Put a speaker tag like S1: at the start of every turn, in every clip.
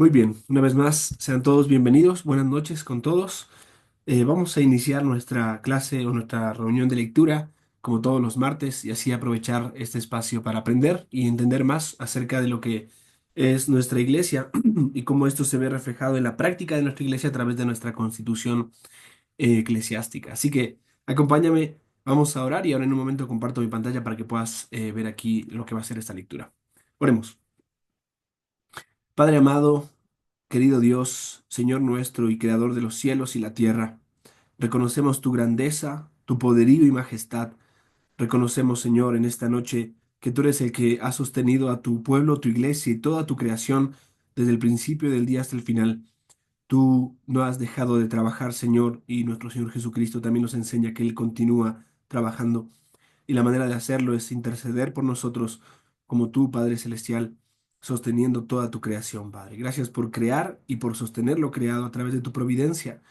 S1: Muy bien, una vez más, sean todos bienvenidos. Buenas noches con todos. Vamos a iniciar nuestra clase o nuestra reunión de lectura como todos los martes y así aprovechar este espacio para aprender y entender más acerca de lo que es nuestra iglesia y cómo esto se ve reflejado en la práctica de nuestra iglesia a través de nuestra constitución eclesiástica. Así que acompáñame, vamos a orar y ahora en un momento comparto mi pantalla para que puedas ver aquí lo que va a ser esta lectura. Oremos. Padre amado, querido Dios, Señor nuestro y Creador de los cielos y la tierra, reconocemos tu grandeza, tu poderío y majestad. Reconocemos, Señor, en esta noche que tú eres el que ha sostenido a tu pueblo, tu iglesia y toda tu creación desde el principio del día hasta el final. Tú no has dejado de trabajar, Señor, y nuestro Señor Jesucristo también nos enseña que Él continúa trabajando. Y la manera de hacerlo es interceder por nosotros como tú, Padre Celestial, sosteniendo toda tu creación, Padre. Gracias por crear y por sostener lo creado a través de tu providencia.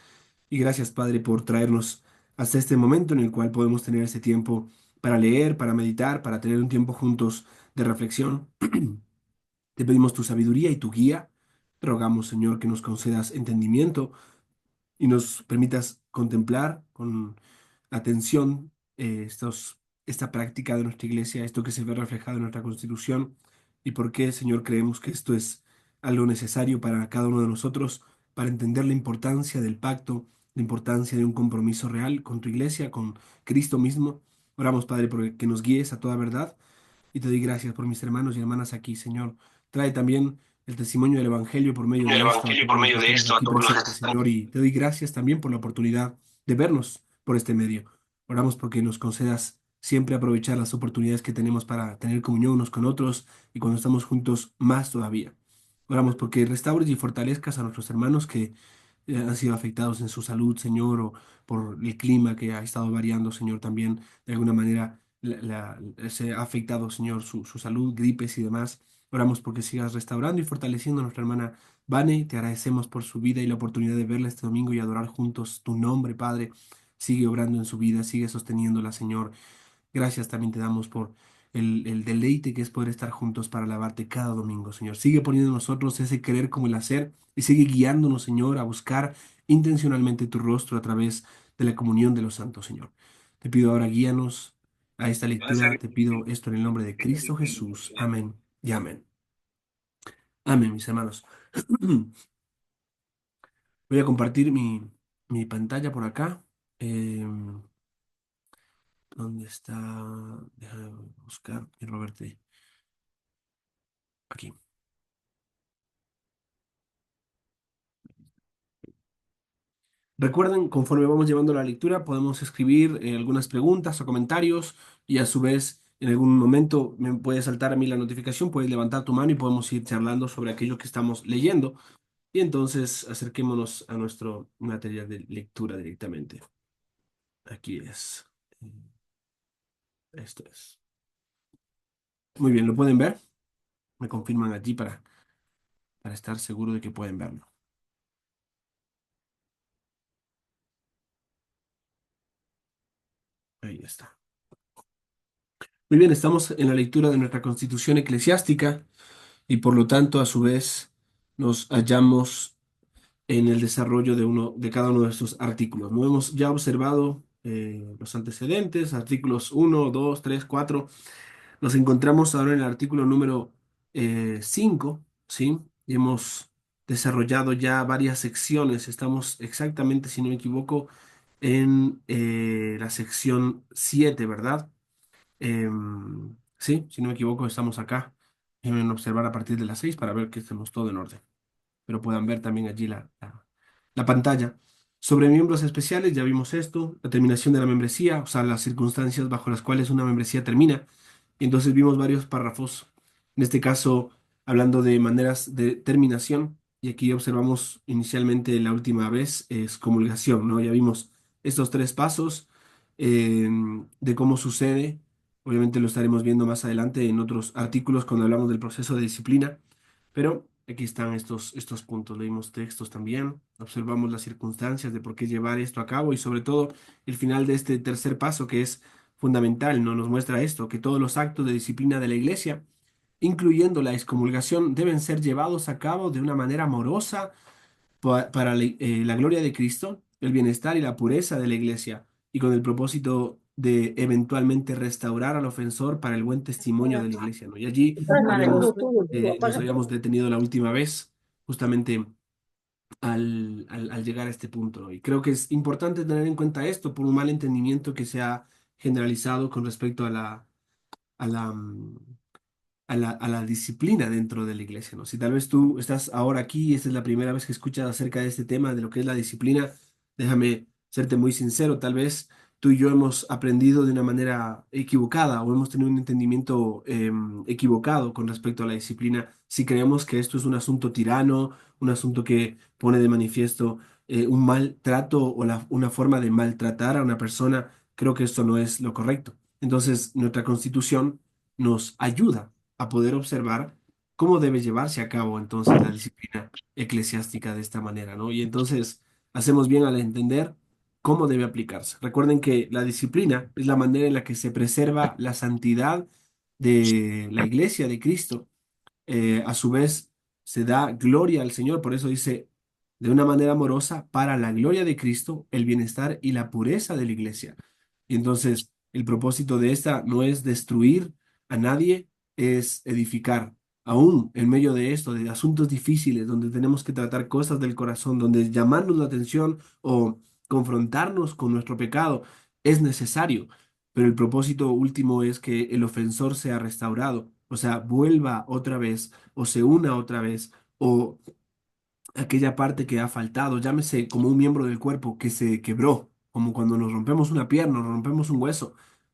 S1: Y gracias, Padre, por traernos hasta este momento en el cual podemos tener ese tiempo para leer, para meditar, para tener un tiempo juntos de reflexión. Te pedimos tu sabiduría y tu guía. Te rogamos, Señor, que nos concedas entendimiento y nos permitas contemplar con atención esta práctica de nuestra iglesia, esto que se ve reflejado en nuestra constitución y por qué, Señor, creemos que esto es algo necesario para cada uno de nosotros, para entender la importancia del pacto, la importancia de un compromiso real con tu iglesia, con Cristo mismo. Oramos, Padre, por que nos guíes a toda verdad y te doy gracias por mis hermanos y hermanas aquí, Señor. Trae también el testimonio del Evangelio por medio
S2: El
S1: de esto a
S2: Evangelio por
S1: todos los
S2: medio
S1: que
S2: de
S1: estamos
S2: esto a
S1: aquí
S2: todos los
S1: presentes,
S2: que
S1: Señor, y te doy gracias también por la oportunidad de vernos por este medio. Oramos porque nos concedas siempre aprovechar las oportunidades que tenemos para tener comunión unos con otros y cuando estamos juntos más todavía. Oramos porque restaures y fortalezcas a nuestros hermanos que han sido afectados en su salud, Señor, o por el clima que ha estado variando, Señor, también de alguna manera se ha afectado, Señor, su salud, gripes y demás. Oramos porque sigas restaurando y fortaleciendo a nuestra hermana Vane. Te agradecemos por su vida y la oportunidad de verla este domingo y adorar juntos tu nombre, Padre. Sigue obrando en su vida, sigue sosteniéndola, Señor. Gracias también te damos por el deleite que es poder estar juntos para alabarte cada domingo, Señor. Sigue poniendo en nosotros ese querer como el hacer y sigue guiándonos, Señor, a buscar intencionalmente tu rostro a través de la comunión de los santos, Señor. Te pido ahora guíanos a esta lectura. Te pido esto en el nombre de Cristo Jesús. Amén y amén. Amén, mis hermanos. Voy a compartir mi pantalla por acá. ¿Dónde está? Déjame buscar y Roberto. Aquí. Recuerden, conforme vamos llevando la lectura, podemos escribir algunas preguntas o comentarios y a su vez, en algún momento me puede saltar a mí la notificación, puedes levantar tu mano y podemos ir charlando sobre aquello que estamos leyendo. Y entonces acerquémonos a nuestro material de lectura directamente. Aquí es. Esto es. Muy bien, ¿lo pueden ver? Me confirman allí para estar seguro de que pueden verlo. Ahí está. Muy bien, estamos en la lectura de nuestra Constitución eclesiástica y por lo tanto, a su vez, nos hallamos en el desarrollo de cada uno de estos artículos. No hemos ya observado los antecedentes, artículos uno, 2, 3, 4. Nos encontramos ahora en el artículo número 5, ¿sí? Y hemos desarrollado ya varias secciones. Estamos exactamente, si no me equivoco, en la sección 7, ¿verdad? Sí, si no me equivoco, estamos acá. Deben observar a partir de las 6 para ver que estemos todo en orden, pero puedan ver también allí la pantalla. Sobre miembros especiales, ya vimos esto, la terminación de la membresía, o sea, las circunstancias bajo las cuales una membresía termina. Y entonces vimos varios párrafos, en este caso hablando de maneras de terminación, y aquí observamos inicialmente la última vez, es comulgación, ¿no? Ya vimos estos tres pasos eh, de cómo sucede, obviamente lo estaremos viendo más adelante en otros artículos cuando hablamos del proceso de disciplina, pero aquí están estos puntos. Leímos textos también, observamos las circunstancias de por qué llevar esto a cabo y sobre todo el final de este tercer paso que es fundamental, ¿no? Nos muestra esto, que todos los actos de disciplina de la iglesia incluyendo la excomulgación, deben ser llevados a cabo de una manera amorosa para la gloria de Cristo, el bienestar y la pureza de la iglesia, y con el propósito de eventualmente restaurar al ofensor para el buen testimonio de la iglesia, ¿no? Y allí nos habíamos detenido la última vez, justamente al llegar a este punto, ¿no? Y creo que es importante tener en cuenta esto por un mal entendimiento que se ha generalizado con respecto a la, mm, a la disciplina dentro de la iglesia, ¿no? Si tal vez tú estás ahora aquí y esta es la primera vez que escuchas acerca de este tema, de lo que es la disciplina, déjame serte muy sincero, tal vez tú y yo hemos aprendido de una manera equivocada o hemos tenido un entendimiento equivocado con respecto a la disciplina. Si creemos que esto es un asunto tirano, un asunto que pone de manifiesto un maltrato o una forma de maltratar a una persona, creo que esto no es lo correcto. Entonces, nuestra constitución nos ayuda a poder observar cómo debe llevarse a cabo entonces la disciplina eclesiástica de esta manera, ¿no? Y entonces hacemos bien al entender cómo debe aplicarse. Recuerden que la disciplina es la manera en la que se preserva la santidad de la iglesia de Cristo. A su vez se da gloria al Señor, por eso dice, de una manera amorosa, para la gloria de Cristo, el bienestar y la pureza de la iglesia. Y entonces, el propósito de esta no es destruir a nadie, es edificar. Aún en medio de esto, de asuntos difíciles, donde tenemos que tratar cosas del corazón, donde llamarnos la atención o confrontarnos con nuestro pecado, es necesario. Pero el propósito último es que el ofensor sea restaurado, o sea, vuelva otra vez, o se una otra vez, o aquella parte que ha faltado, llámese como un miembro del cuerpo que se quebró, como cuando nos rompemos una pierna, nos rompemos un hueso,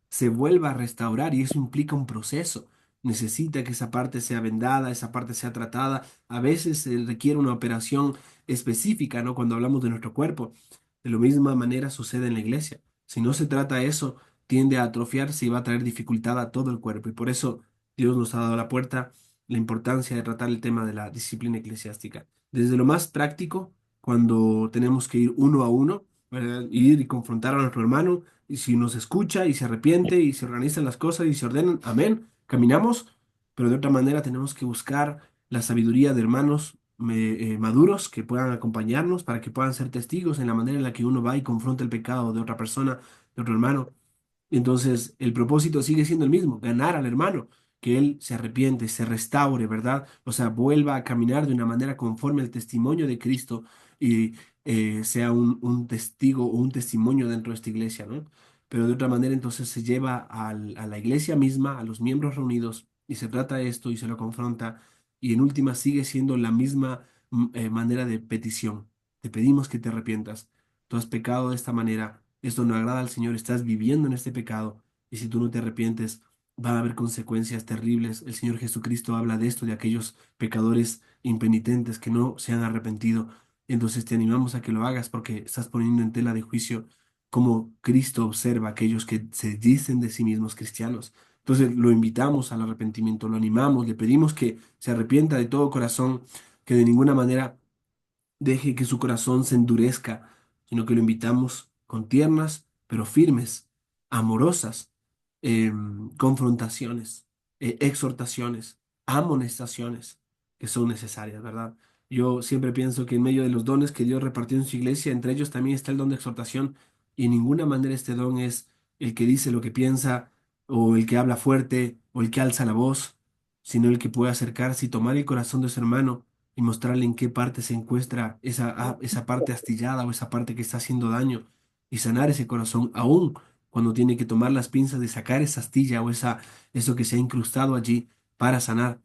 S1: se vuelva a restaurar y eso implica un proceso. Necesita que esa parte sea vendada, esa parte sea tratada. A veces se requiere una operación específica, ¿no? Cuando hablamos de nuestro cuerpo. De la misma manera sucede en la iglesia. Si no se trata eso, tiende a atrofiarse y va a traer dificultad a todo el cuerpo. Y por eso Dios nos ha dado la puerta, la importancia de tratar el tema de la disciplina eclesiástica desde lo más práctico, cuando tenemos que ir uno a uno, ¿verdad? Ir y confrontar a nuestro hermano, y si nos escucha y se arrepiente y se organizan las cosas y se ordenan, amén, caminamos, pero de otra manera tenemos que buscar la sabiduría de hermanos maduros que puedan acompañarnos para que puedan ser testigos en la manera en la que uno va y confronta el pecado de otra persona, de otro hermano. Entonces, el propósito sigue siendo el mismo, ganar al hermano, que él se arrepiente, se restaure, ¿verdad? O sea, vuelva a caminar de una manera conforme al testimonio de Cristo y sea un testigo o un testimonio dentro de esta iglesia, ¿no? Pero de otra manera, entonces se lleva a la iglesia misma, a los miembros reunidos, y se trata esto y se lo confronta, y en última sigue siendo la misma manera de petición. Te pedimos que te arrepientas. Tú has pecado de esta manera, esto no agrada al Señor, estás viviendo en este pecado y si tú no te arrepientes, va a haber consecuencias terribles. El Señor Jesucristo habla de esto, de aquellos pecadores impenitentes que no se han arrepentido. Entonces te animamos a que lo hagas porque estás poniendo en tela de juicio cómo Cristo observa a aquellos que se dicen de sí mismos cristianos. Entonces lo invitamos al arrepentimiento, lo animamos, le pedimos que se arrepienta de todo corazón, que de ninguna manera deje que su corazón se endurezca, sino que lo invitamos con tiernas, pero firmes, amorosas, confrontaciones, exhortaciones, amonestaciones que son necesarias, ¿verdad? Yo siempre pienso que en medio de los dones que Dios repartió en su iglesia, entre ellos también está el don de exhortación, y en ninguna manera este don es el que dice lo que piensa, o el que habla fuerte, o el que alza la voz, sino el que puede acercarse y tomar el corazón de su hermano y mostrarle en qué parte se encuentra esa parte astillada o esa parte que está haciendo daño y sanar ese corazón, aún cuando tiene que tomar las pinzas de sacar esa astilla o eso que se ha incrustado allí para sanar.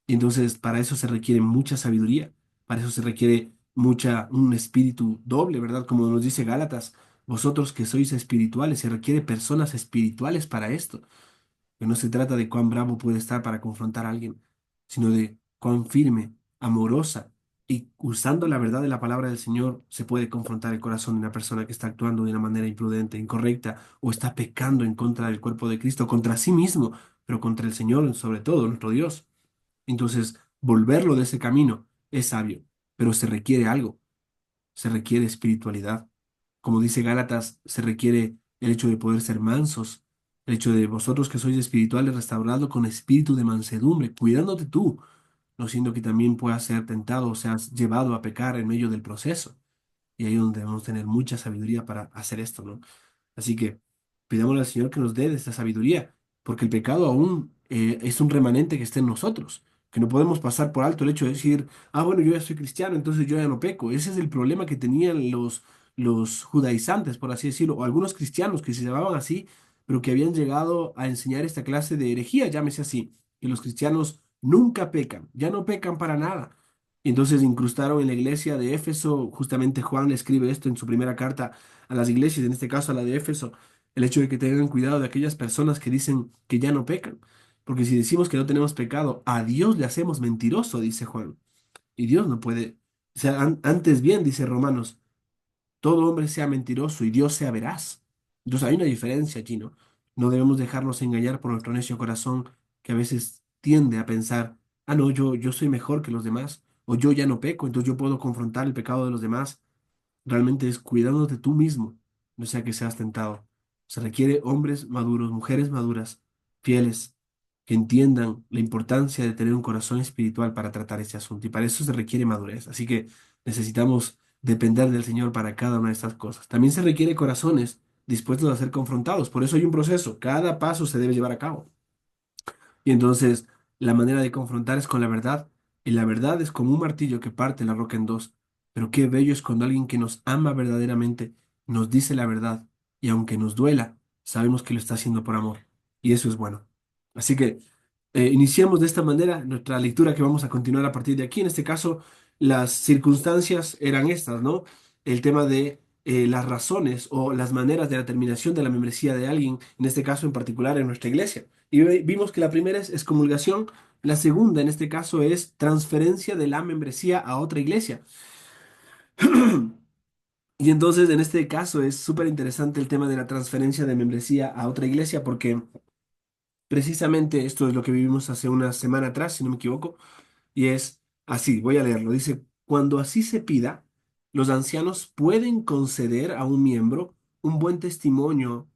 S1: Y entonces para eso se requiere mucha sabiduría, para eso se requiere un espíritu doble, ¿verdad? Como nos dice Gálatas, vosotros que sois espirituales, se requiere personas espirituales para esto que no se trata de cuán bravo puede estar para confrontar a alguien, sino de cuán firme, amorosa y usando la verdad de la palabra del Señor se puede confrontar el corazón de una persona que está actuando de una manera imprudente, incorrecta o está pecando en contra del cuerpo de Cristo, contra sí mismo, pero contra el Señor, sobre todo, nuestro Dios. Entonces, volverlo de ese camino es sabio, pero se requiere algo, se requiere espiritualidad. Como dice Gálatas, se requiere el hecho de poder ser mansos El hecho de vosotros que sois espirituales, restauradlo con espíritu de mansedumbre, cuidándote tú, no siendo que también puedas ser tentado o seas llevado a pecar en medio del proceso. Y ahí es donde debemos tener mucha sabiduría para hacer esto, ¿no? Así que pidámosle al Señor que nos dé de esta sabiduría, porque el pecado aún es un remanente que está en nosotros, que no podemos pasar por alto el hecho de decir, ah, bueno, yo ya soy cristiano, entonces yo ya no peco. Ese es el problema que tenían los judaizantes, por así decirlo, o algunos cristianos que se llamaban así, pero que habían llegado a enseñar esta clase de herejía, llámese así, que los cristianos nunca pecan, ya no pecan para nada. Y entonces incrustaron en la iglesia de Éfeso, justamente Juan le escribe esto en su primera carta a las iglesias, en este caso a la de Éfeso, el hecho de que tengan cuidado de aquellas personas que dicen que ya no pecan. Porque si decimos que no tenemos pecado, a Dios le hacemos mentiroso, dice Juan. Y Dios no puede. O sea, antes bien, dice Romanos, todo hombre sea mentiroso y Dios sea veraz. Entonces hay una diferencia aquí, ¿no? No debemos dejarnos engañar por nuestro necio corazón que a veces tiende a pensar, ah, no, yo soy mejor que los demás, o yo ya no peco, entonces yo puedo confrontar el pecado de los demás. Realmente es cuidándote tú mismo, no sea que seas tentado. Se requiere hombres maduros, mujeres maduras, fieles, que entiendan la importancia de tener un corazón espiritual para tratar este asunto. Y para eso se requiere madurez. Así que necesitamos depender del Señor para cada una de estas cosas. También se requiere corazones dispuestos a ser confrontados. Por eso hay un proceso. Cada paso se debe llevar a cabo. Y entonces la manera de confrontar es con la verdad. Y la verdad es como un martillo que parte la roca en dos. Pero qué bello es cuando alguien que nos ama verdaderamente nos dice la verdad. Y aunque nos duela, sabemos que lo está haciendo por amor. Y eso es bueno. Así que iniciamos de esta manera nuestra lectura que vamos a continuar a partir de aquí. En este caso, las circunstancias eran estas, ¿no? El tema de las razones o las maneras de la terminación de la membresía de alguien, en este caso en particular en nuestra iglesia. Y vimos que la primera es excomulgación, la segunda en este caso es transferencia de la membresía a otra iglesia. Y entonces en este caso es súper interesante el tema de la transferencia de membresía a otra iglesia porque precisamente esto es lo que vivimos hace una semana atrás, si no me equivoco, y es así, voy a leerlo. Dice, cuando así se pida, los ancianos pueden conceder a un miembro un buen testimonio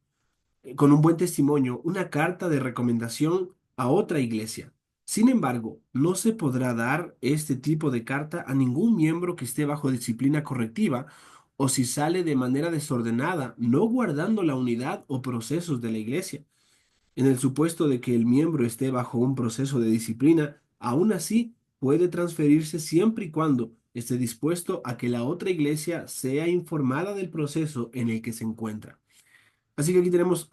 S1: con un buen testimonio, una carta de recomendación a otra iglesia. Sin embargo, no se podrá dar este tipo de carta a ningún miembro que esté bajo disciplina correctiva o si sale de manera desordenada, no guardando la unidad o procesos de la iglesia. En el supuesto de que el miembro esté bajo un proceso de disciplina, aún así puede transferirse siempre y cuando esté dispuesto a que la otra iglesia sea informada del proceso en el que se encuentra. Así que aquí tenemos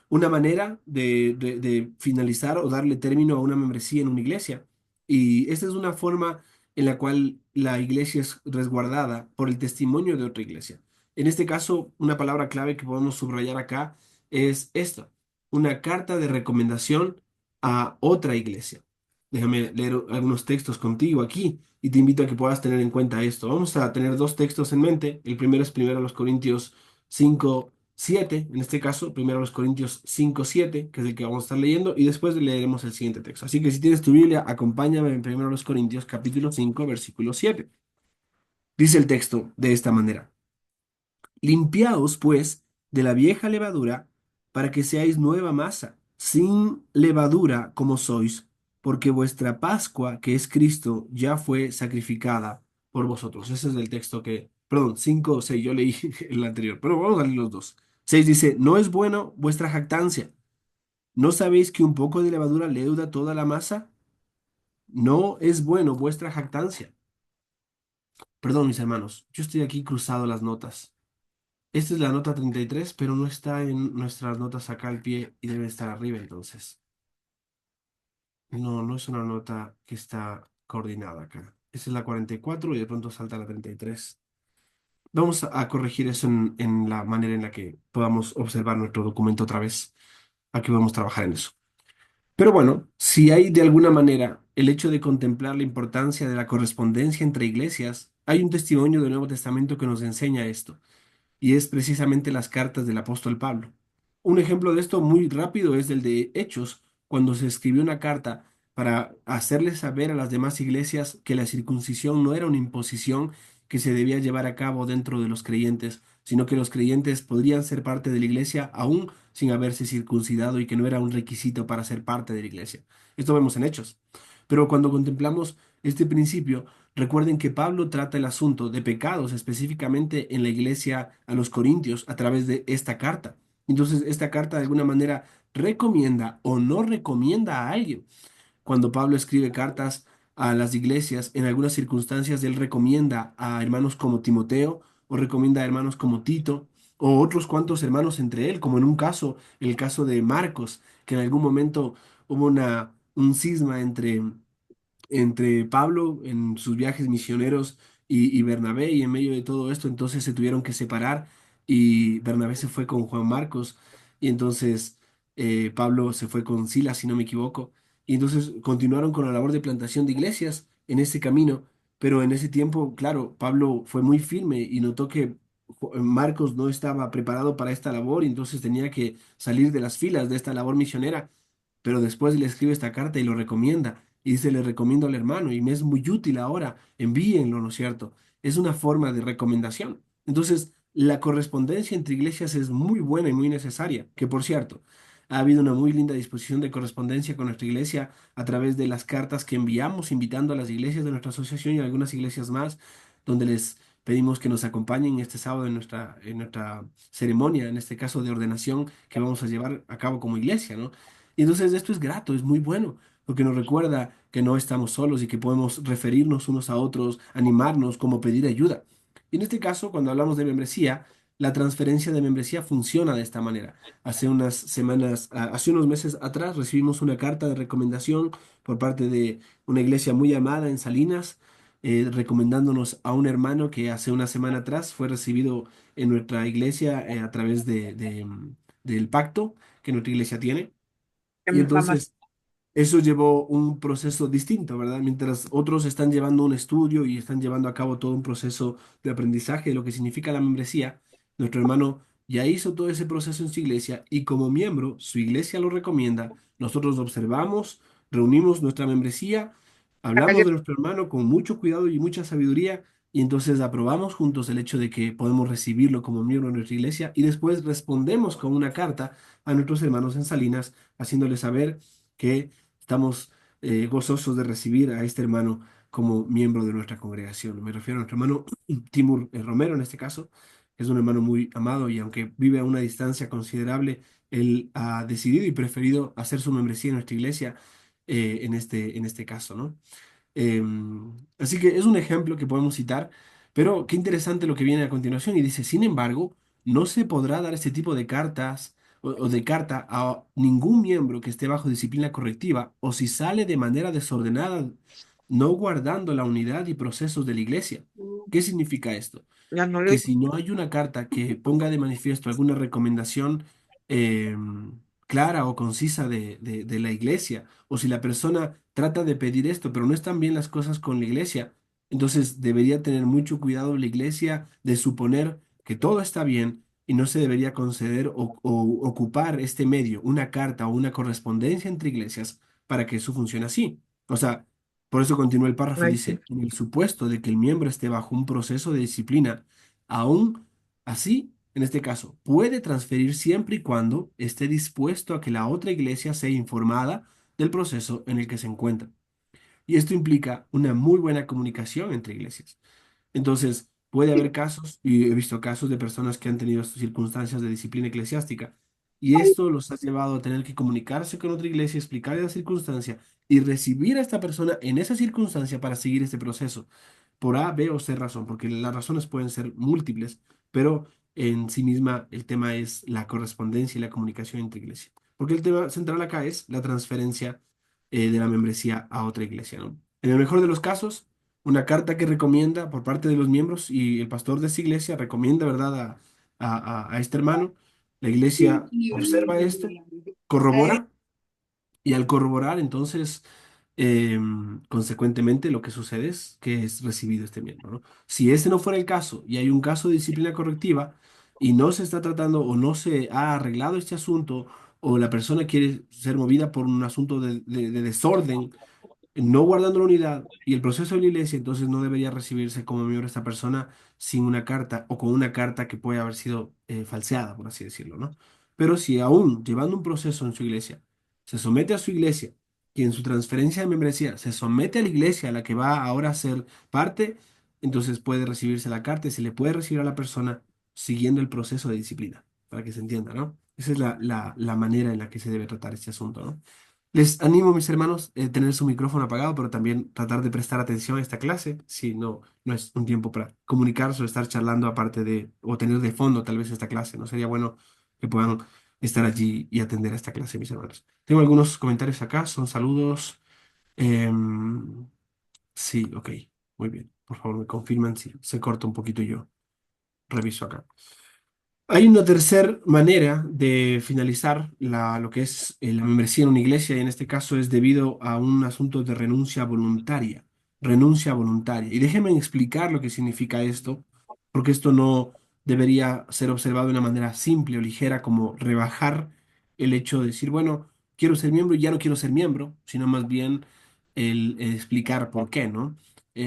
S1: una manera de finalizar o darle término a una membresía en una iglesia. Y esta es una forma en la cual la iglesia es resguardada por el testimonio de otra iglesia. En este caso, una palabra clave que podemos subrayar acá es esta, una carta de recomendación a otra iglesia. Déjame leer algunos textos contigo aquí y te invito a que puedas tener en cuenta esto. Vamos a tener dos textos en mente. El primero es primero los Corintios 5:7, en este caso, primero los Corintios 5:7, que es el que vamos a estar leyendo, y después leeremos el siguiente texto. Así que si tienes tu Biblia, acompáñame en primero los Corintios, capítulo 5 versículo 7. Dice el texto de esta manera. Limpiaos, pues, de la vieja levadura, para que seáis nueva masa, sin levadura como sois, porque vuestra Pascua, que es Cristo, ya fue sacrificada por vosotros. Ese es el texto que, perdón, 5 o 6, yo leí el anterior, pero vamos a leer los dos. 6 dice, no es bueno vuestra jactancia. ¿No sabéis que un poco de levadura leuda toda la masa? No es bueno vuestra jactancia. Perdón, mis hermanos, yo estoy aquí cruzado las notas. Esta es la nota 33, pero no está en nuestras notas acá al pie y debe estar arriba entonces. No, no es una nota que está coordinada acá. Esta es la 44 y de pronto salta la 33. Vamos a corregir eso en la manera en la que podamos observar nuestro documento otra vez. Aquí vamos a trabajar en eso. Pero bueno, si hay de alguna manera el hecho de contemplar la importancia de la correspondencia entre iglesias, hay un testimonio del Nuevo Testamento que nos enseña esto. Y es precisamente las cartas del apóstol Pablo. Un ejemplo de esto muy rápido es el de Hechos, cuando se escribió una carta para hacerles saber a las demás iglesias que la circuncisión no era una imposición que se debía llevar a cabo dentro de los creyentes, sino que los creyentes podrían ser parte de la iglesia aún sin haberse circuncidado y que no era un requisito para ser parte de la iglesia. Esto vemos en Hechos. Pero cuando contemplamos este principio, recuerden que Pablo trata el asunto de pecados específicamente en la iglesia a los Corintios a través de esta carta. Entonces, esta carta de alguna manera recomienda o no recomienda a alguien. Cuando Pablo escribe cartas a las iglesias, en algunas circunstancias él recomienda a hermanos como Timoteo o recomienda a hermanos como Tito o otros cuantos hermanos entre él, como en un caso, el caso de Marcos, que en algún momento hubo un cisma entre Pablo en sus viajes misioneros y Bernabé, y en medio de todo esto, entonces se tuvieron que separar y Bernabé se fue con Juan Marcos, y entonces Pablo se fue con Silas, si no me equivoco, y entonces continuaron con la labor de plantación de iglesias en ese camino, pero en ese tiempo, claro, Pablo fue muy firme y notó que Marcos no estaba preparado para esta labor, y entonces tenía que salir de las filas de esta labor misionera, pero después le escribe esta carta y lo recomienda. Y dice, le recomiendo al hermano y me es muy útil ahora, envíenlo, ¿no es cierto? Es una forma de recomendación. Entonces, la correspondencia entre iglesias es muy buena y muy necesaria, que por cierto, ha habido una muy linda disposición de correspondencia con nuestra iglesia a través de las cartas que enviamos, invitando a las iglesias de nuestra asociación y a algunas iglesias más, donde les pedimos que nos acompañen este sábado en nuestra ceremonia, en este caso de ordenación que vamos a llevar a cabo como iglesia, ¿no? Y entonces esto es grato, es muy bueno porque nos recuerda que no estamos solos y que podemos referirnos unos a otros, animarnos, como pedir ayuda. Y en este caso, cuando hablamos de membresía, la transferencia de membresía funciona de esta manera. Hace unas semanas, hace unos meses atrás, recibimos una carta de recomendación por parte de una iglesia muy amada en Salinas, recomendándonos a un hermano que hace una semana atrás fue recibido en nuestra iglesia a través del pacto que nuestra iglesia tiene. Y
S2: Mamá,
S1: entonces eso llevó un proceso distinto, ¿verdad? Mientras otros están llevando un estudio y están llevando a cabo todo un proceso de aprendizaje de lo que significa la membresía, nuestro hermano ya hizo todo ese proceso en su iglesia y como miembro, su iglesia lo recomienda, nosotros lo observamos, reunimos nuestra membresía,
S2: acá
S1: hablamos
S2: yo
S1: de nuestro hermano con mucho cuidado y mucha sabiduría y entonces aprobamos juntos el hecho de que podemos recibirlo como miembro de nuestra iglesia y después respondemos con una carta a nuestros hermanos en Salinas, haciéndoles saber que estamos gozosos de recibir a este hermano como miembro de nuestra congregación. Me refiero a nuestro hermano Timur Romero en este caso, que es un hermano muy amado y aunque vive a una distancia considerable, él ha decidido y preferido hacer su membresía en nuestra iglesia en este caso, ¿no? Así que es un ejemplo que podemos citar, pero qué interesante lo que viene a continuación y dice, sin embargo, no se podrá dar este tipo de cartas o de carta a ningún miembro que esté bajo disciplina correctiva o si sale de manera desordenada, no guardando la unidad y procesos de la iglesia. ¿Qué significa esto?
S2: ya no
S1: Que
S2: le
S1: si no hay una carta que ponga de manifiesto alguna recomendación eh, clara o concisa de la iglesia, o si la persona trata de pedir esto, pero no están bien las cosas con la iglesia, entonces debería tener mucho cuidado la iglesia de suponer que todo está bien y no se debería conceder o ocupar este medio, una carta o una correspondencia entre iglesias, para que eso funcione así. O sea, por eso continúa el párrafo y
S2: Ay, sí.
S1: dice, en el supuesto de que el miembro esté bajo un proceso de disciplina, aún así, en este caso, puede transferir siempre y cuando esté dispuesto a que la otra iglesia sea informada del proceso en el que se encuentra. Y esto implica una muy buena comunicación entre iglesias. Entonces, puede haber casos, y he visto casos de personas que han tenido circunstancias de disciplina eclesiástica, y esto los ha llevado a tener que comunicarse con otra iglesia, explicarle la circunstancia y recibir a esta persona en esa circunstancia para seguir este proceso por A, B o C razón, porque las razones pueden ser múltiples, pero en sí misma el tema es la correspondencia y la comunicación entre iglesias. Porque el tema central acá es la transferencia de la membresía a otra iglesia, ¿no? En el mejor de los casos, una carta que recomienda por parte de los miembros y el pastor de esa iglesia recomienda, ¿verdad?, a este hermano. La iglesia observa esto, corrobora y al corroborar, entonces, consecuentemente, lo que sucede es que es recibido este miembro, ¿no? Si ese no fuera el caso y hay un caso de disciplina correctiva y no se está tratando o no se ha arreglado este asunto o la persona quiere ser movida por un asunto de desorden, no guardando la unidad y el proceso de la iglesia, entonces no debería recibirse como miembro esta persona sin una carta o con una carta que puede haber sido falseada, por así decirlo, ¿no? Pero si aún llevando un proceso en su iglesia, se somete a su iglesia y en su transferencia de membresía se somete a la iglesia a la que va ahora a ser parte, entonces puede recibirse la carta y se le puede recibir a la persona siguiendo el proceso de disciplina, para que se entienda, ¿no? Esa es la manera en la que se debe tratar este asunto, ¿no? Les animo, mis hermanos, tener su micrófono apagado, pero también tratar de prestar atención a esta clase, si no, no es un tiempo para comunicarse o estar charlando aparte de, o tener de fondo tal vez esta clase, ¿no? Sería bueno que puedan estar allí y atender a esta clase, mis hermanos. Tengo algunos comentarios acá, son saludos. Em, sí, ok, muy bien. Por favor, me confirman si se corta un poquito y yo reviso acá. Hay una tercera manera de finalizar lo que es la membresía en una iglesia, y en este caso es debido a un asunto de renuncia voluntaria. Renuncia voluntaria. Y déjenme explicar lo que significa esto, porque esto no debería ser observado de una manera simple o ligera, como rebajar el hecho de decir, bueno, quiero ser miembro y ya no quiero ser miembro, sino más bien el explicar por qué, ¿no?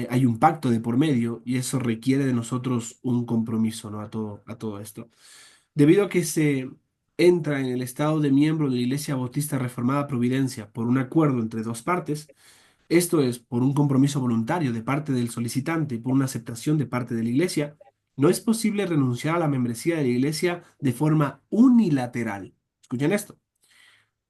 S1: Hay un pacto de por medio y eso requiere de nosotros un compromiso, ¿no? A todo esto. Debido a que se entra en el estado de miembro de la Iglesia Bautista Reformada Providencia por un acuerdo entre dos partes, esto es, por un compromiso voluntario de parte del solicitante y por una aceptación de parte de la Iglesia, no es posible renunciar a la membresía de la Iglesia de forma unilateral. Escuchen esto.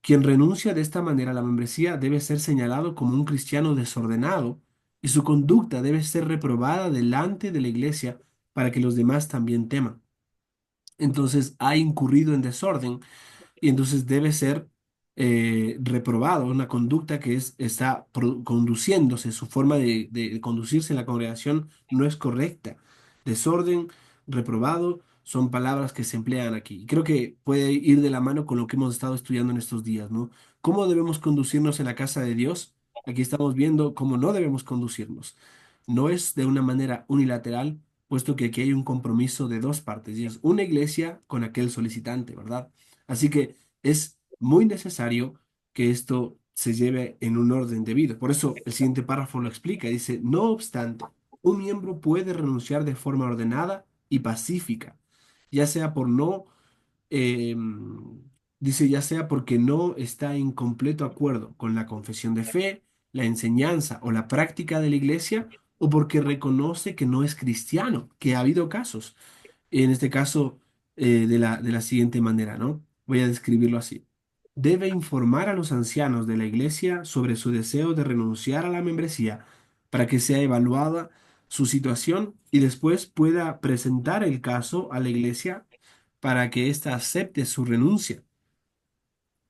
S1: Quien renuncia de esta manera a la membresía debe ser señalado como un cristiano desordenado y su conducta debe ser reprobada delante de la Iglesia para que los demás también teman. Entonces ha incurrido en desorden y entonces debe ser reprobado, una conducta que está conduciéndose, su forma de conducirse en la congregación no es correcta. Desorden, reprobado, son palabras que se emplean aquí. Y creo que puede ir de la mano con lo que hemos estado estudiando en estos días, ¿no? ¿Cómo debemos conducirnos en la casa de Dios? Aquí estamos viendo cómo no debemos conducirnos. No es de una manera unilateral, puesto que aquí hay un compromiso de dos partes, y es una iglesia con aquel solicitante, ¿verdad? Así que es muy necesario que esto se lleve en un orden debido. Por eso el siguiente párrafo lo explica. Dice, no obstante, un miembro puede renunciar de forma ordenada y pacífica, ya sea por no, eh, dice, ya sea porque no está en completo acuerdo con la confesión de fe, la enseñanza o la práctica de la iglesia, o porque reconoce que no es cristiano, que ha habido casos en este caso, de la siguiente manera, ¿no? Voy a describirlo así. Debe informar a los ancianos de la iglesia sobre su deseo de renunciar a la membresía para que sea evaluada su situación y después pueda presentar el caso a la iglesia para que ésta acepte su renuncia.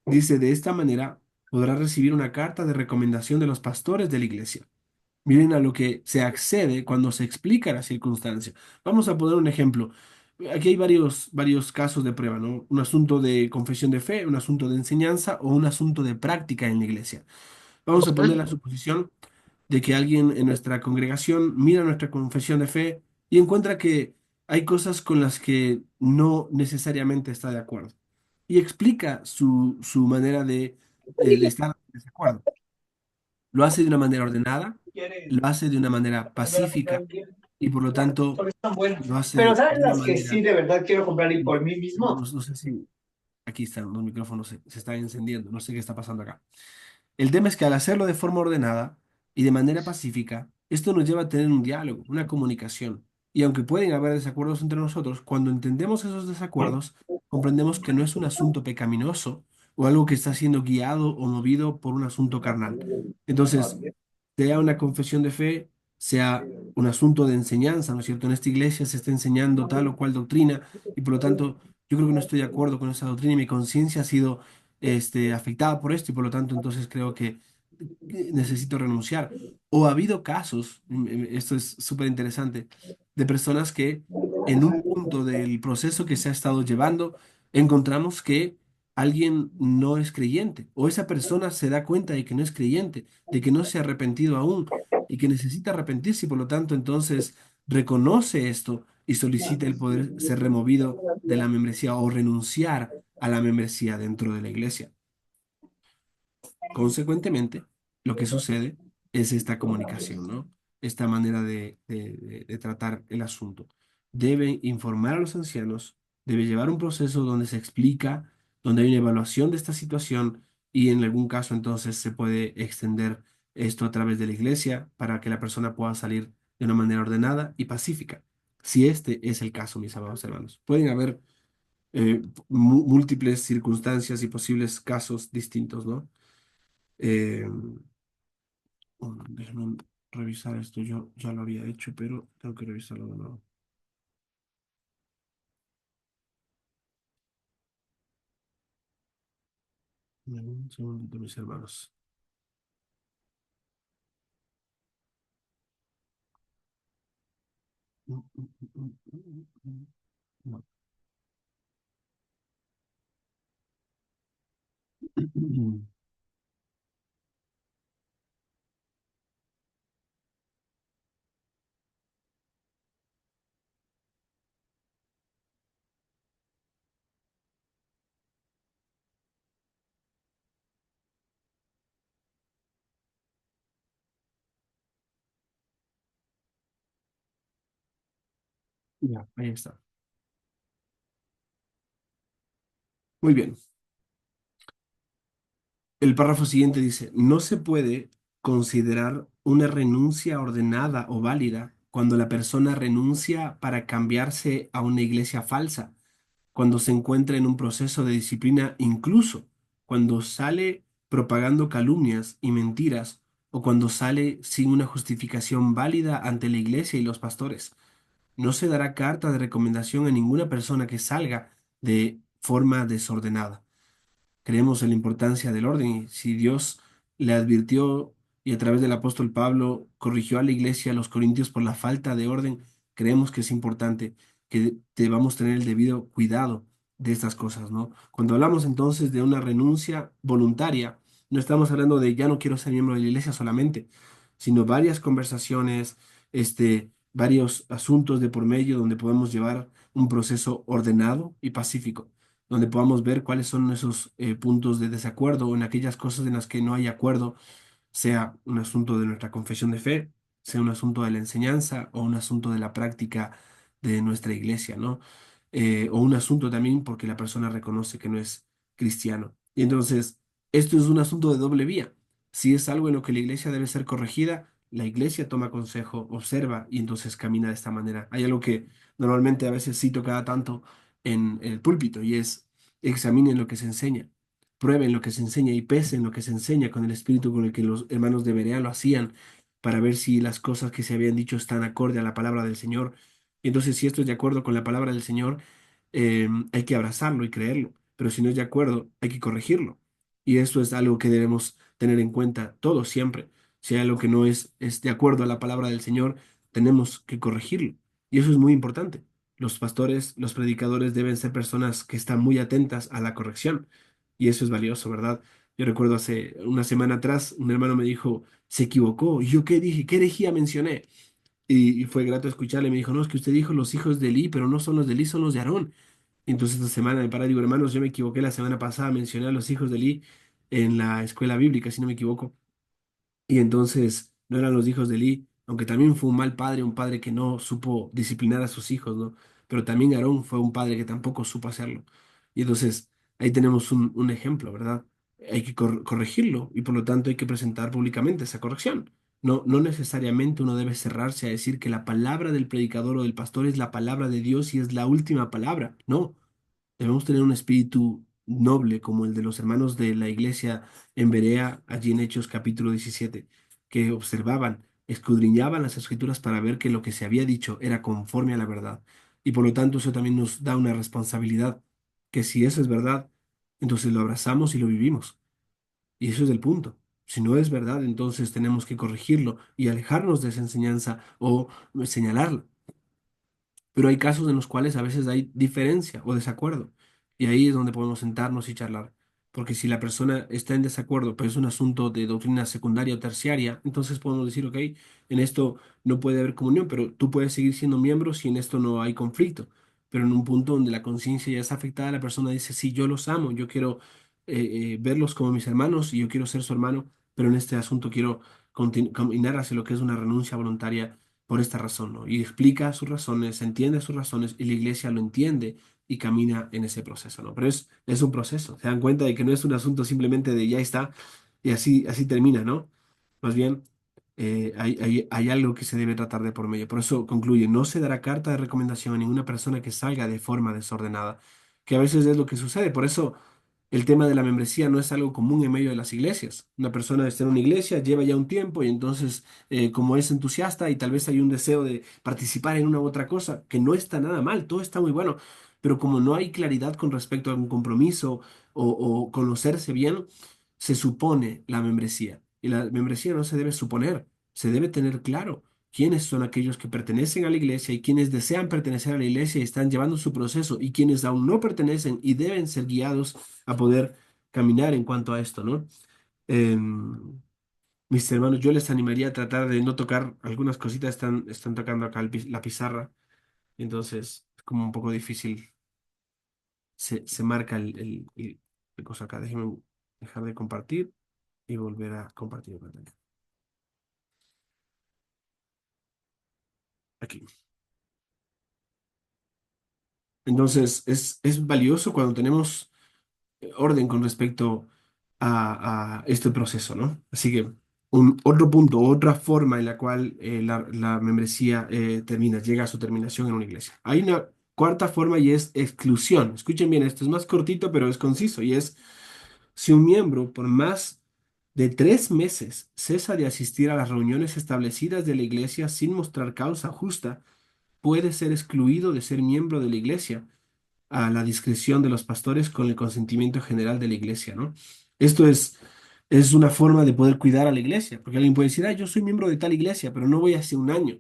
S1: Dice, de esta manera podrá recibir una carta de recomendación de los pastores de la iglesia. Miren a lo que se accede cuando se explica la circunstancia. Vamos a poner un ejemplo. Aquí hay varios casos de prueba, ¿no? Un asunto de confesión de fe, un asunto de enseñanza o un asunto de práctica en la iglesia. Vamos a poner la suposición de que alguien en nuestra congregación mira nuestra confesión de fe y encuentra que hay cosas con las que no necesariamente está de acuerdo y explica su manera de estar en desacuerdo. Lo hace de una manera ordenada, lo hace de una manera pacífica y por lo tanto lo
S2: Pero
S1: hace
S2: ¿sabes
S1: de una
S2: las que sí
S1: manera...
S2: de verdad quiero comprar y por
S1: No,
S2: mí
S1: no,
S2: mismo?
S1: no sé si aquí están los micrófonos, se están encendiendo, no sé qué está pasando acá. El tema es que al hacerlo de forma ordenada y de manera pacífica, esto nos lleva a tener un diálogo, una comunicación. Y aunque pueden haber desacuerdos entre nosotros, cuando entendemos esos desacuerdos, comprendemos que no es un asunto pecaminoso o algo que está siendo guiado o movido por un asunto carnal. Entonces, sea una confesión de fe, sea un asunto de enseñanza, ¿no es cierto? En esta iglesia se está enseñando tal o cual doctrina y por lo tanto yo creo que no estoy de acuerdo con esa doctrina y mi conciencia ha sido afectada por esto y por lo tanto entonces creo que necesito renunciar. O ha habido casos, esto es súper interesante, de personas que en un punto del proceso que se ha estado llevando, encontramos que alguien no es creyente o esa persona se da cuenta de que no es creyente, de que no se ha arrepentido aún y que necesita arrepentirse y por lo tanto entonces reconoce esto y solicita el poder ser removido de la membresía o renunciar a la membresía dentro de la iglesia. Consecuentemente, lo que sucede es esta comunicación, ¿no? Esta manera de tratar el asunto. Debe informar a los ancianos, debe llevar un proceso donde se explica donde hay una evaluación de esta situación y en algún caso entonces se puede extender esto a través de la iglesia para que la persona pueda salir de una manera ordenada y pacífica. Si este es el caso, mis amados hermanos. Pueden haber múltiples circunstancias y posibles casos distintos, ¿no? Eh, Déjenme revisar esto. Yo ya lo había hecho, pero tengo que revisarlo de nuevo. Un segundito, mis hermanos. No. Ya, ahí está. Muy bien. El párrafo siguiente dice, no se puede considerar una renuncia ordenada o válida cuando la persona renuncia para cambiarse a una iglesia falsa, cuando se encuentra en un proceso de disciplina, incluso cuando sale propagando calumnias y mentiras o cuando sale sin una justificación válida ante la iglesia y los pastores. No se dará carta de recomendación a ninguna persona que salga de forma desordenada. Creemos en la importancia del orden y si Dios le advirtió y a través del apóstol Pablo corrigió a la iglesia, a los corintios, por la falta de orden, creemos que es importante que debamos tener el debido cuidado de estas cosas, ¿no? Cuando hablamos entonces de una renuncia voluntaria, no estamos hablando de ya no quiero ser miembro de la iglesia solamente, sino varias conversaciones, varios asuntos de por medio donde podemos llevar un proceso ordenado y pacífico donde podamos ver cuáles son esos puntos de desacuerdo o en aquellas cosas en las que no hay acuerdo, sea un asunto de nuestra confesión de fe, sea un asunto de la enseñanza o un asunto de la práctica de nuestra iglesia, ¿no? O un asunto también porque la persona reconoce que no es cristiano. Y entonces, esto es un asunto de doble vía. Si es algo en lo que la iglesia debe ser corregida, la iglesia toma consejo, observa y entonces camina de esta manera. Hay algo que normalmente a veces cito cada tanto en el púlpito y es examinen lo que se enseña, prueben lo que se enseña y pesen lo que se enseña con el espíritu con el que los hermanos de Berea lo hacían para ver si las cosas que se habían dicho están acorde a la palabra del Señor. Entonces, si esto es de acuerdo con la palabra del Señor, hay que abrazarlo y creerlo, pero si no es de acuerdo, hay que corregirlo. Y esto es algo que debemos tener en cuenta todos siempre. Si hay algo que no es de acuerdo a la palabra del Señor, tenemos que corregirlo. Y eso es muy importante. Los pastores, los predicadores deben ser personas que están muy atentas a la corrección. Y eso es valioso, ¿verdad? Yo recuerdo hace una semana atrás, un hermano me dijo, se equivocó. ¿Y yo qué dije? ¿Qué herejía mencioné? Y fue grato escucharle. Me dijo, no, es que usted dijo los hijos de Eli, pero no son los de Eli, son los de Aarón. Entonces esta semana me paré y digo, hermanos, yo me equivoqué la semana pasada, mencioné a los hijos de Eli en la escuela bíblica, si no me equivoco. Y entonces no eran los hijos de Elí, aunque también fue un mal padre, un padre que no supo disciplinar a sus hijos, ¿no? Pero también Aarón fue un padre que tampoco supo hacerlo. Y entonces ahí tenemos un ejemplo, ¿verdad? Hay que corregirlo y por lo tanto hay que presentar públicamente esa corrección. No, no necesariamente uno debe cerrarse a decir que la palabra del predicador o del pastor es la palabra de Dios y es la última palabra. No, debemos tener un espíritu noble como el de los hermanos de la iglesia en Berea, allí en Hechos capítulo 17, que observaban, escudriñaban las escrituras para ver que lo que se había dicho era conforme a la verdad. Y por lo tanto eso también nos da una responsabilidad, que si eso es verdad, entonces lo abrazamos y lo vivimos. Y eso es el punto. Si no es verdad, entonces tenemos que corregirlo y alejarnos de esa enseñanza o señalarla, pero hay casos en los cuales a veces hay diferencia o desacuerdo. Y ahí es donde podemos sentarnos y charlar. Porque si la persona está en desacuerdo, pero es un asunto de doctrina secundaria o terciaria, entonces podemos decir, ok, en esto no puede haber comunión, pero tú puedes seguir siendo miembro si en esto no hay conflicto. Pero en un punto donde la conciencia ya está afectada, la persona dice, sí, yo los amo, yo quiero verlos como mis hermanos y yo quiero ser su hermano, pero en este asunto quiero caminar hacia lo que es una renuncia voluntaria. por esta razón, ¿no? Y explica sus razones, entiende sus razones y la iglesia lo entiende y camina en ese proceso, ¿no? Pero es un proceso, se dan cuenta de que no es un asunto simplemente de ya está y así termina, ¿no? Más bien, hay algo que se debe tratar de por medio. Por eso concluye, no se dará carta de recomendación a ninguna persona que salga de forma desordenada, que a veces es lo que sucede. Por eso el tema de la membresía no es algo común en medio de las iglesias. Una persona está en una iglesia, lleva ya un tiempo y entonces, como es entusiasta y tal vez hay un deseo de participar en una u otra cosa, que no está nada mal, todo está muy bueno, pero como no hay claridad con respecto a un compromiso o conocerse bien, se supone la membresía. Y la membresía no se debe suponer, se debe tener claro quiénes son aquellos que pertenecen a la iglesia y quienes desean pertenecer a la iglesia y están llevando su proceso y quienes aún no pertenecen y deben ser guiados a poder caminar en cuanto a esto, ¿no? Mis hermanos, yo les animaría a tratar de no tocar algunas cositas, están tocando acá la pizarra, entonces es como un poco difícil, se marca el cosa acá. Déjenme dejar de compartir y volver a compartir la pantalla. Aquí. Entonces, es valioso cuando tenemos orden con respecto a este proceso, ¿no? Así que otro punto, otra forma en la cual la membresía llega a su terminación en una iglesia. Hay una cuarta forma y es exclusión. Escuchen bien, esto es más cortito, pero es conciso y es si un miembro por más de 3 meses cesa de asistir a las reuniones establecidas de la iglesia sin mostrar causa justa, puede ser excluido de ser miembro de la iglesia a la discreción de los pastores con el consentimiento general de la iglesia, ¿no? Esto es una forma de poder cuidar a la iglesia, porque alguien puede decir, ah, yo soy miembro de tal iglesia, pero no voy hace un año.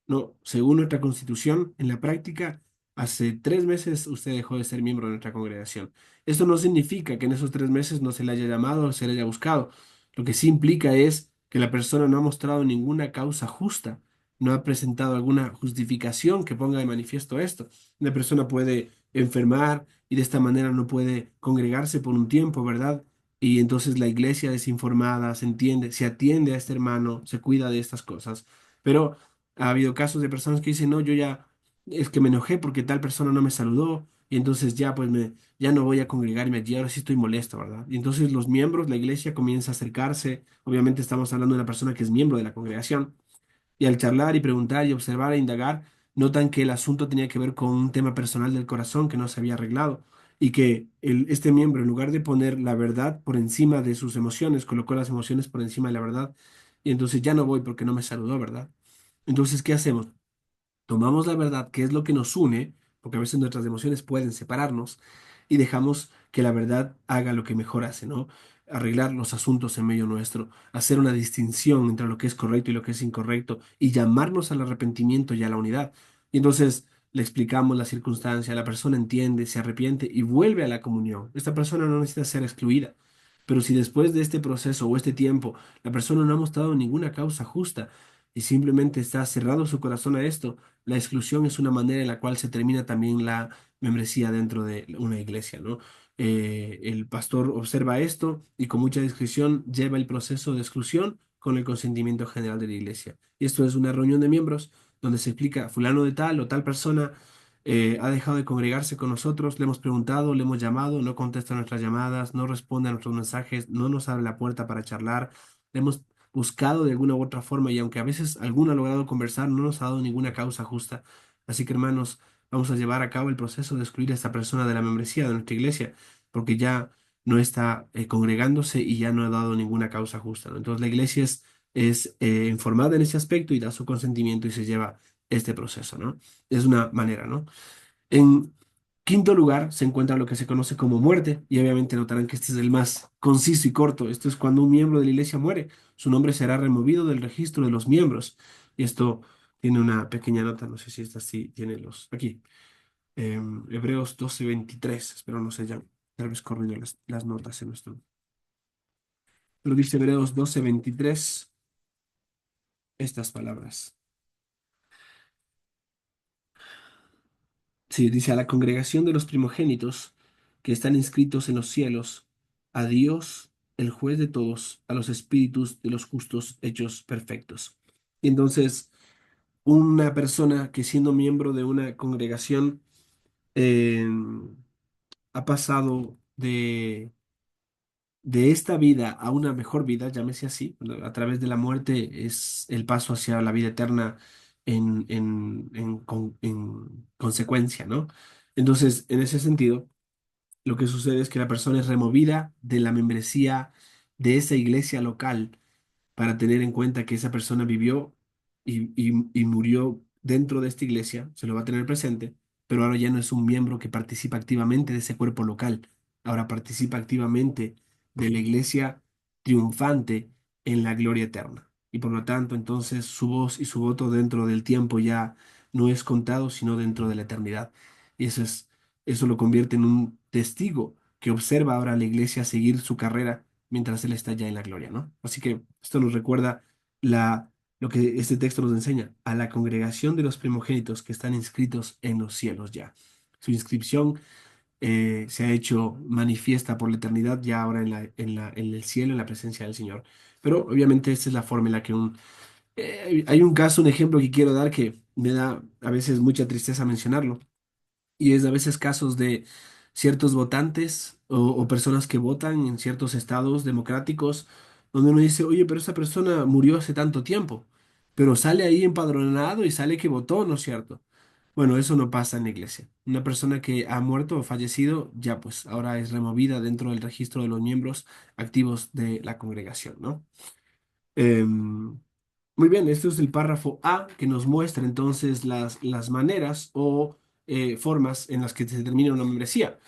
S1: No, según nuestra constitución, en la práctica, hace 3 meses usted dejó de ser miembro de nuestra congregación. Esto no significa que en esos 3 meses no se le haya llamado o se le haya buscado. Lo que sí implica es que la persona no ha mostrado ninguna causa justa, no ha presentado alguna justificación que ponga de manifiesto esto. Una persona puede enfermar y de esta manera no puede congregarse por un tiempo, ¿verdad? Y entonces la iglesia desinformada se entiende, se atiende a este hermano, se cuida de estas cosas. Pero ha habido casos de personas que dicen, no, yo ya es que me enojé porque tal persona no me saludó y entonces ya pues ya no voy a congregarme allí, ahora sí estoy molesto, ¿verdad? Y entonces los miembros, la iglesia comienza a acercarse, obviamente estamos hablando de una persona que es miembro de la congregación y al charlar y preguntar y observar e indagar, notan que el asunto tenía que ver con un tema personal del corazón que no se había arreglado y que este miembro, en lugar de poner la verdad por encima de sus emociones, colocó las emociones por encima de la verdad y entonces ya no voy porque no me saludó, ¿verdad? Entonces, ¿qué hacemos? Tomamos la verdad, que es lo que nos une, porque a veces nuestras emociones pueden separarnos, y dejamos que la verdad haga lo que mejor hace, ¿no? Arreglar los asuntos en medio nuestro, hacer una distinción entre lo que es correcto y lo que es incorrecto, y llamarnos al arrepentimiento y a la unidad. Y entonces le explicamos la circunstancia, la persona entiende, se arrepiente y vuelve a la comunión. Esta persona no necesita ser excluida. Pero si después de este proceso o este tiempo la persona no ha mostrado ninguna causa justa y simplemente está cerrado su corazón a esto, la exclusión es una manera en la cual se termina también la membresía dentro de una iglesia, ¿no? El pastor observa esto y con mucha discreción lleva el proceso de exclusión con el consentimiento general de la iglesia. Y esto es una reunión de miembros donde se explica, fulano de tal o tal persona ha dejado de congregarse con nosotros, le hemos preguntado, le hemos llamado, no contesta nuestras llamadas, no responde a nuestros mensajes, no nos abre la puerta para charlar, le hemos buscado de alguna u otra forma y aunque a veces alguno ha logrado conversar, no nos ha dado ninguna causa justa. Así que hermanos, vamos a llevar a cabo el proceso de excluir a esta persona de la membresía de nuestra iglesia, porque ya no está congregándose y ya no ha dado ninguna causa justa, ¿no? Entonces la iglesia es informada en ese aspecto y da su consentimiento y se lleva este proceso, ¿no? Es una manera, ¿no? En quinto lugar se encuentra lo que se conoce como muerte, y obviamente notarán que este es el más conciso y corto. Esto es cuando un miembro de la iglesia muere, su nombre será removido del registro de los miembros. Y esto tiene una pequeña nota, no sé si esta sí tiene los... Aquí, Hebreos 12:23, espero no se hayan tal vez corrido las notas en nuestro... Pero dice Hebreos 12:23 estas palabras. Sí, dice a la congregación de los primogénitos que están inscritos en los cielos, a Dios, el juez de todos, a los espíritus de los justos hechos perfectos. Y entonces, una persona que siendo miembro de una congregación eh, ha pasado de esta vida a una mejor vida, llámese así, ¿no? A través de la muerte es el paso hacia la vida eterna en consecuencia, ¿no? Entonces, en ese sentido, lo que sucede es que la persona es removida de la membresía de esa iglesia local para tener en cuenta que esa persona vivió y murió dentro de esta iglesia, se lo va a tener presente, pero ahora ya no es un miembro que participa activamente de ese cuerpo local, ahora participa activamente de la iglesia triunfante en la gloria eterna. Y por lo tanto, entonces su voz y su voto dentro del tiempo ya no es contado, sino dentro de la eternidad. Y eso lo convierte en un testigo que observa ahora a la iglesia seguir su carrera mientras Él está ya en la gloria, ¿no? Así que esto nos recuerda lo que este texto nos enseña, a la congregación de los primogénitos que están inscritos en los cielos ya. Su inscripción se ha hecho manifiesta por la eternidad ya ahora en el cielo, en la presencia del Señor. Pero obviamente esta es la forma en la que hay un caso, un ejemplo que quiero dar que me da a veces mucha tristeza mencionarlo y es a veces casos de ciertos votantes o personas que votan en ciertos estados democráticos donde uno dice, oye, pero esa persona murió hace tanto tiempo, pero sale ahí empadronado y sale que votó, ¿no es cierto? Bueno, eso no pasa en la iglesia. Una persona que ha muerto o fallecido, ya pues ahora es removida dentro del registro de los miembros activos de la congregación, ¿no? Em, Muy bien, esto es el párrafo A que nos muestra entonces las maneras o formas en las que se determina una membresía.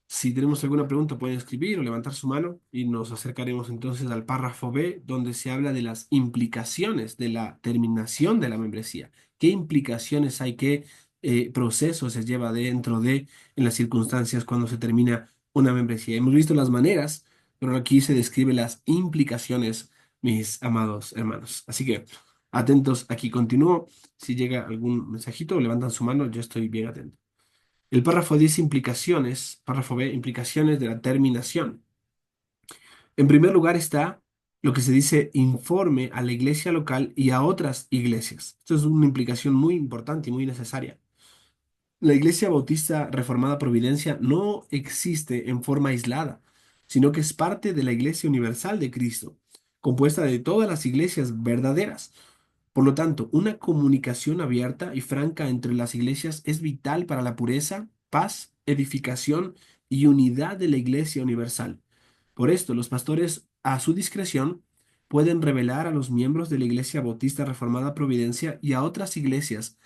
S1: Si tenemos alguna pregunta, pueden escribir o levantar su mano y nos acercaremos entonces al párrafo B, donde se habla de las implicaciones de la terminación de la membresía. ¿Qué implicaciones hay? ¿Qué proceso se lleva dentro de en las circunstancias cuando se termina una membresía? Hemos visto las maneras, pero aquí se describe las implicaciones, mis amados hermanos. Así que atentos, aquí continúo. Si llega algún mensajito, levantan su mano, yo estoy bien atento. El párrafo dice implicaciones, párrafo B, implicaciones de la terminación. En primer lugar está lo que se dice informe a la iglesia local y a otras iglesias. Esto es una implicación muy importante y muy necesaria. La Iglesia Bautista Reformada Providencia no existe en forma aislada, sino que es parte de la Iglesia Universal de Cristo, compuesta de todas las iglesias verdaderas. Por lo tanto, una comunicación abierta y franca entre las iglesias es vital para la pureza, paz, edificación y unidad de la Iglesia Universal. Por esto, los pastores, a su discreción, pueden revelar a los miembros de la Iglesia Bautista Reformada Providencia y a otras iglesias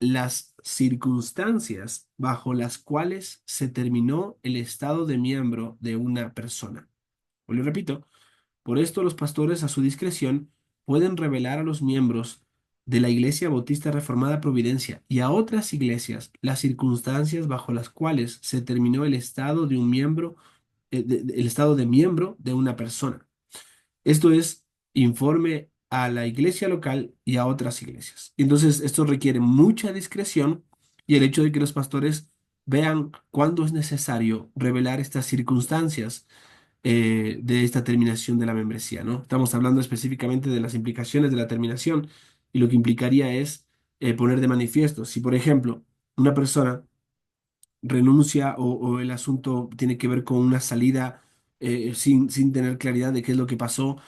S1: las circunstancias bajo las cuales se terminó el estado de miembro de una persona. O lo repito, por esto los pastores a su discreción pueden revelar a los miembros de la Iglesia Bautista Reformada Providencia y a otras iglesias las circunstancias bajo las cuales se terminó el estado de un miembro, el estado de miembro de una persona. Esto es informe a la iglesia local y a otras iglesias. Entonces, esto requiere mucha discreción y el hecho de que los pastores vean cuándo es necesario revelar estas circunstancias de esta terminación de la membresía, ¿no? Estamos hablando específicamente de las implicaciones de la terminación y lo que implicaría es poner de manifiesto. Si, por ejemplo, una persona renuncia o el asunto tiene que ver con una salida sin tener claridad de qué es lo que pasó,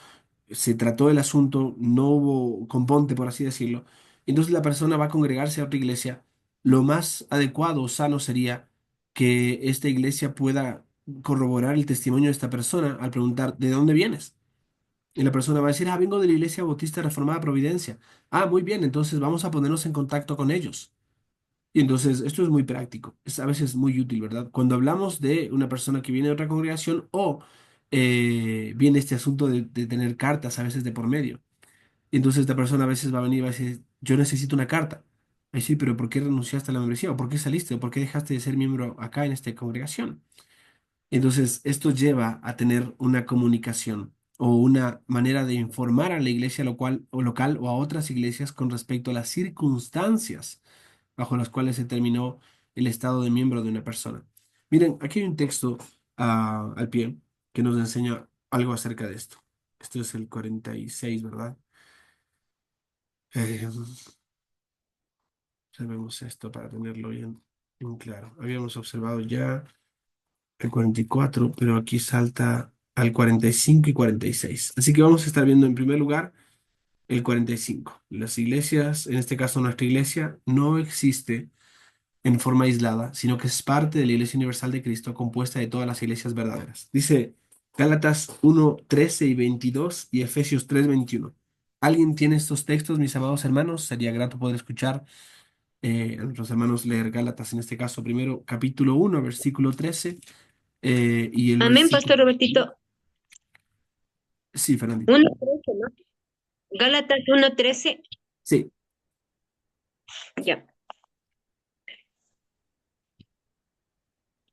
S1: se trató el asunto, no hubo componte, por así decirlo, entonces la persona va a congregarse a otra iglesia, lo más adecuado o sano sería que esta iglesia pueda corroborar el testimonio de esta persona al preguntar, ¿de dónde vienes? Y la persona va a decir, ah, vengo de la Iglesia Bautista Reformada Providencia. Ah, muy bien, entonces vamos a ponernos en contacto con ellos. Y entonces esto es muy práctico, es a veces muy útil, ¿verdad? Cuando hablamos de una persona que viene de otra congregación o viene este asunto de tener cartas a veces de por medio. Y entonces esta persona a veces va a venir y va a decir, yo necesito una carta. Va a decir, pero ¿por qué renunciaste a la membresía? ¿O por qué saliste? ¿O por qué dejaste de ser miembro acá en esta congregación? Entonces esto lleva a tener una comunicación o una manera de informar a la iglesia local o a otras iglesias con respecto a las circunstancias bajo las cuales se terminó el estado de miembro de una persona. Miren, aquí hay un texto al pie que nos enseña algo acerca de esto. Esto es el 46, ¿verdad? Observemos esto para tenerlo bien claro. Habíamos observado ya el 44, pero aquí salta al 45 y 46. Así que vamos a estar viendo en primer lugar el 45. Las iglesias, en este caso nuestra iglesia, no existe en forma aislada, sino que es parte de la Iglesia Universal de Cristo, compuesta de todas las iglesias verdaderas. Dice Gálatas 1:13 y 22 y Efesios 3:21. ¿Alguien tiene estos textos, mis amados hermanos? Sería grato poder escuchar a nuestros hermanos leer Gálatas, en este caso, primero capítulo 1, versículo 13 y el
S2: Amén,
S1: versículo...
S2: Pastor Robertito.
S1: Sí, Fernandito.
S2: 1:13, ¿no? Gálatas 1:13.
S1: Sí,
S2: Ya.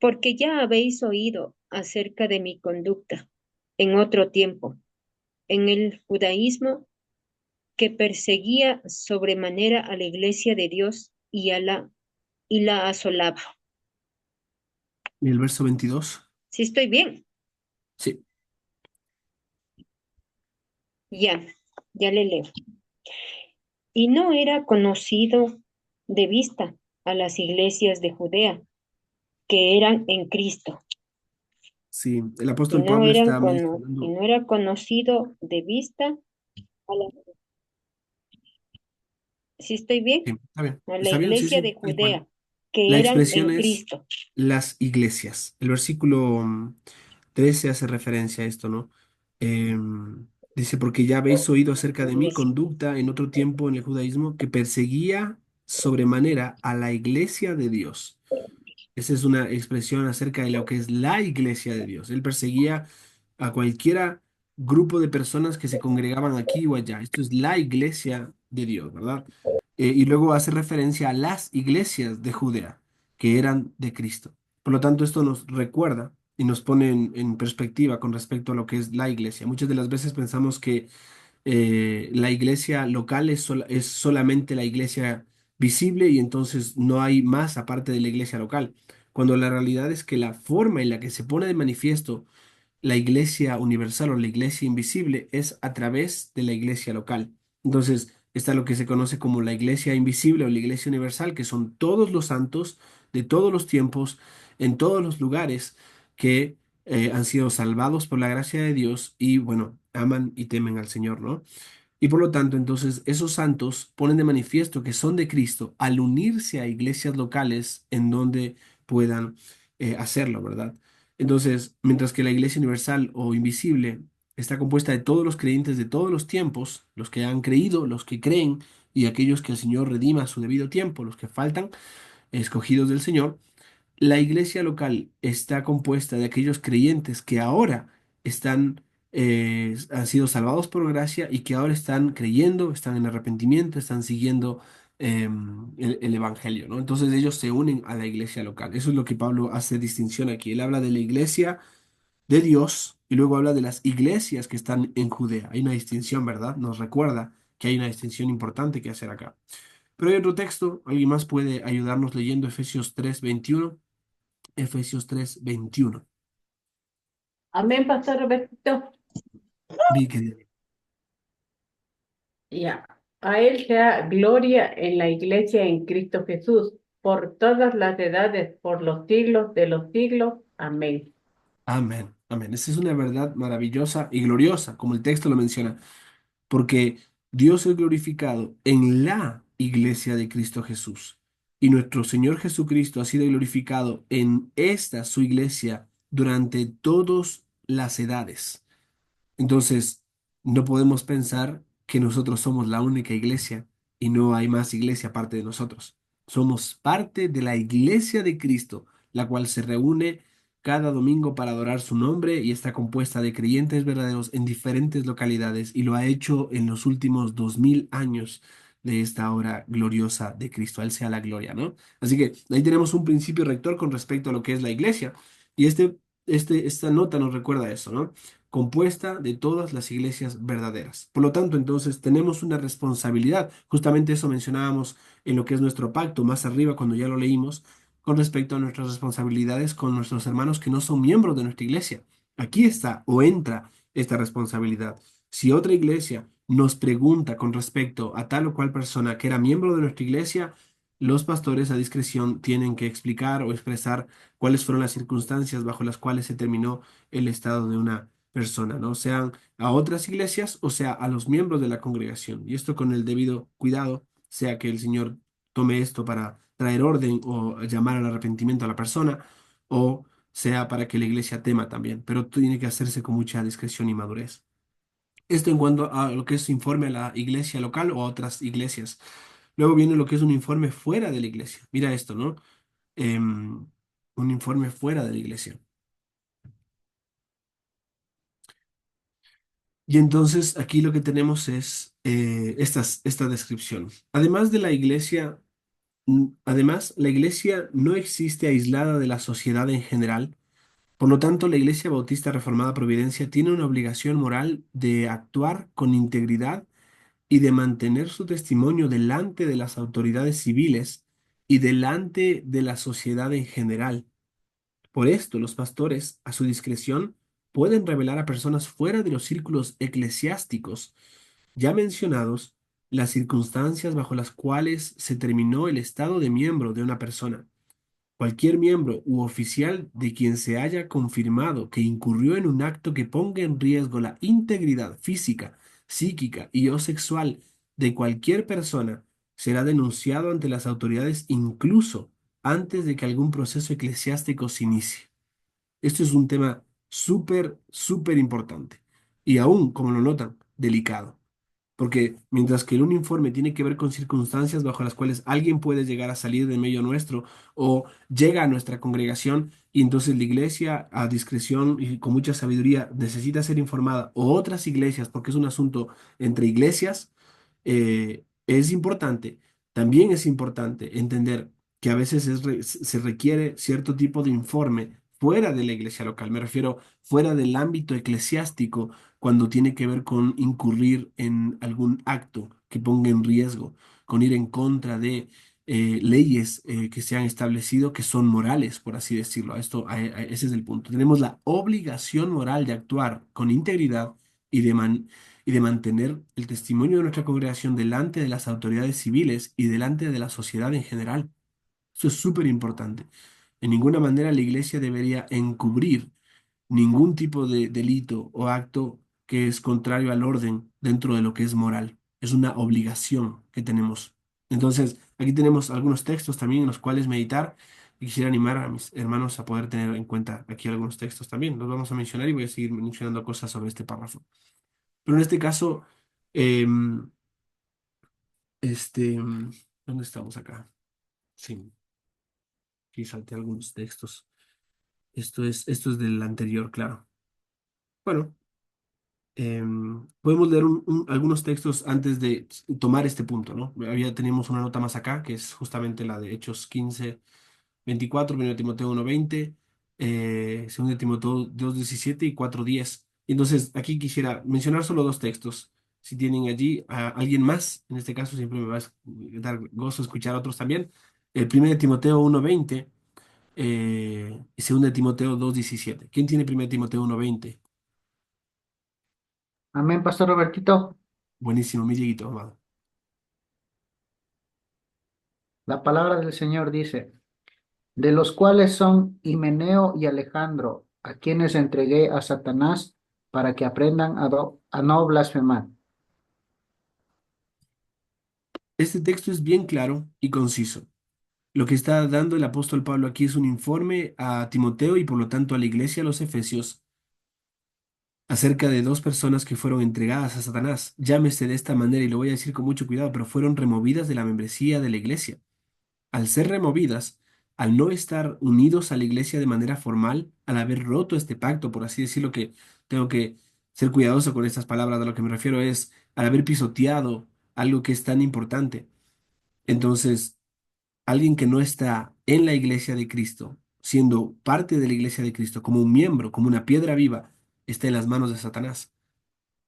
S2: Porque ya habéis oído acerca de mi conducta en otro tiempo, en el judaísmo, que perseguía sobremanera a la iglesia de Dios y la asolaba.
S1: y el verso 22.
S2: Si estoy bien,
S1: Sí,
S2: ya, ya le leo. Y no era conocido de vista a las iglesias de Judea que eran en Cristo.
S1: sí. El apóstol Pablo está
S2: Y
S1: mencionando...
S2: no era conocido de vista a la, si estoy bien,
S1: Sí, está bien.
S2: a la
S1: Está bien, sí,
S2: iglesia
S1: sí,
S2: de
S1: tal cual.
S2: Judea
S1: La
S2: que eran
S1: expresión
S2: en
S1: es
S2: Cristo.
S1: las iglesias. El versículo 13 hace referencia a esto, ¿no? Dice, porque ya habéis oído acerca de mi
S2: Iglesia.
S1: conducta en otro tiempo en el judaísmo que perseguía sobremanera a la iglesia de Dios. Esa es una expresión acerca de lo que es la iglesia de Dios. Él perseguía a cualquiera grupo de personas que se congregaban aquí o allá. Esto es la iglesia de Dios, ¿verdad? Y luego hace referencia a las iglesias de Judea, que eran de Cristo. Por lo tanto, esto nos recuerda y nos pone en perspectiva con respecto a lo que es la iglesia. Muchas de las veces pensamos que la iglesia local es solamente la iglesia visible y entonces no hay más aparte de la iglesia local, cuando la realidad es que la forma en la que se pone de manifiesto la iglesia universal o la iglesia invisible es a través de la iglesia local. Entonces está lo que se conoce como la iglesia invisible o la iglesia universal, que son todos los santos de todos los tiempos, en todos los lugares que han sido salvados por la gracia de Dios y bueno, aman y temen al Señor, ¿no? Y por lo tanto, entonces, esos santos ponen de manifiesto que son de Cristo al unirse a iglesias locales en donde puedan hacerlo, ¿verdad? Entonces, mientras que la iglesia universal o invisible está compuesta de todos los creyentes de todos los tiempos, los que han creído, los que creen y aquellos que el Señor redima a su debido tiempo, los que faltan, escogidos del Señor, la iglesia local está compuesta de aquellos creyentes que ahora han sido salvados por gracia y que ahora están creyendo, están en arrepentimiento, están siguiendo el evangelio, ¿no? Entonces ellos se unen a la iglesia local. Eso es lo que Pablo hace distinción aquí. Él habla de la iglesia de Dios y luego habla de las iglesias que están en Judea. Hay una distinción, ¿verdad? Nos recuerda que hay una distinción importante que hacer acá. Pero hay otro texto, alguien más puede ayudarnos leyendo Efesios 3:21. Efesios 3:21.
S2: Amén, Pastor Roberto.
S1: Mi querido.
S2: Ya. A él sea gloria en la iglesia en Cristo Jesús, por todas las edades, por los siglos de los siglos. Amén.
S1: Amén. Amén. Esa es una verdad maravillosa y gloriosa, como el texto lo menciona, porque Dios es glorificado en la iglesia de Cristo Jesús. Y nuestro Señor Jesucristo ha sido glorificado en esta su iglesia durante todas las edades. Entonces, no podemos pensar que nosotros somos la única iglesia y no hay más iglesia aparte de nosotros. Somos parte de la iglesia de Cristo, la cual se reúne cada domingo para adorar su nombre y está compuesta de creyentes verdaderos en diferentes localidades y lo ha hecho en los últimos 2000 años de esta hora gloriosa de Cristo. A Él sea la gloria, ¿no? Así que ahí tenemos un principio rector con respecto a lo que es la iglesia y esta nota nos recuerda eso, ¿no? Compuesta de todas las iglesias verdaderas. Por lo tanto, entonces tenemos una responsabilidad. Justamente eso mencionábamos en lo que es nuestro pacto más arriba cuando ya lo leímos, con respecto a nuestras responsabilidades con nuestros hermanos que no son miembros de nuestra iglesia. Aquí está o entra esta responsabilidad. Si otra iglesia nos pregunta con respecto a tal o cual persona que era miembro de nuestra iglesia, los pastores a discreción tienen que explicar o expresar cuáles fueron las circunstancias bajo las cuales se terminó el estado de una persona, ¿no? Sean a otras iglesias o sea a los miembros de la congregación. Y esto con el debido cuidado, sea que el Señor tome esto para traer orden o llamar al arrepentimiento a la persona, o sea para que la iglesia tema también, pero tiene que hacerse con mucha discreción y madurez. Esto en cuanto a lo que es informe a la iglesia local o a otras iglesias. Luego viene lo que es un informe fuera de la iglesia. Mira esto, ¿no? Un informe fuera de la iglesia. Y entonces aquí lo que tenemos es esta descripción. Además de la iglesia, además, la iglesia no existe aislada de la sociedad en general. Por lo tanto, la Iglesia Bautista Reformada Providencia tiene una obligación moral de actuar con integridad y de mantener su testimonio delante de las autoridades civiles y delante de la sociedad en general. Por esto, los pastores, a su discreción, pueden revelar a personas fuera de los círculos eclesiásticos ya mencionados las circunstancias bajo las cuales se terminó el estado de miembro de una persona. Cualquier miembro u oficial de quien se haya confirmado que incurrió en un acto que ponga en riesgo la integridad física, psíquica y o sexual de cualquier persona será denunciado ante las autoridades incluso antes de que algún proceso eclesiástico se inicie. Esto es un tema súper, súper importante y aún, como lo notan, delicado. Porque mientras que un informe tiene que ver con circunstancias bajo las cuales alguien puede llegar a salir de medio nuestro o llega a nuestra congregación y entonces la iglesia a discreción y con mucha sabiduría necesita ser informada o otras iglesias porque es un asunto entre iglesias, es importante. También es importante entender que a veces se requiere cierto tipo de informe fuera de la iglesia local. Me refiero fuera del ámbito eclesiástico cuando tiene que ver con incurrir en algún acto que ponga en riesgo, con ir en contra de leyes que se han establecido que son morales, por así decirlo. Ese es el punto. Tenemos la obligación moral de actuar con integridad y y de mantener el testimonio de nuestra congregación delante de las autoridades civiles y delante de la sociedad en general. Eso es súper importante. En ninguna manera la iglesia debería encubrir ningún tipo de delito o acto que es contrario al orden dentro de lo que es moral. Es una obligación que tenemos. Entonces, aquí tenemos algunos textos también en los cuales meditar y quisiera animar a mis hermanos a poder tener en cuenta aquí algunos textos también. Los vamos a mencionar y voy a seguir mencionando cosas sobre este párrafo. Pero en este caso, em, ¿dónde estamos acá? Sí, aquí salté algunos textos. Esto es del anterior, claro. Bueno. Podemos leer algunos textos antes de tomar este punto, ¿no? Teníamos una nota más acá, que es justamente la de Hechos 15:24, 1 Timoteo 1:20, 2 Timoteo 2:17 y 4:10. Entonces, aquí quisiera mencionar solo dos textos. Si tienen allí a alguien más, en este caso siempre me va a dar gozo escuchar a otros también. El 1 Timoteo 1:20 y 2 Timoteo 2:17. ¿Quién tiene 1 Timoteo 1:20?
S3: Amén, Pastor Robertito.
S1: Buenísimo, mi Dieguito, amado.
S3: La palabra del Señor dice, de los cuales son Himeneo y Alejandro, a quienes entregué a Satanás para que aprendan a no blasfemar.
S1: Este texto es bien claro y conciso. Lo que está dando el apóstol Pablo aquí es un informe a Timoteo y por lo tanto a la iglesia, a los Efesios, acerca de dos personas que fueron entregadas a Satanás. Llámese de esta manera y lo voy a decir con mucho cuidado, pero fueron removidas de la membresía de la iglesia. Al ser removidas, al no estar unidos a la iglesia de manera formal, al haber roto este pacto, por así decirlo, que tengo que ser cuidadoso con estas palabras, a lo que me refiero es al haber pisoteado algo que es tan importante. Entonces, alguien que no está en la iglesia de Cristo, siendo parte de la iglesia de Cristo, como un miembro, como una piedra viva, está en las manos de Satanás.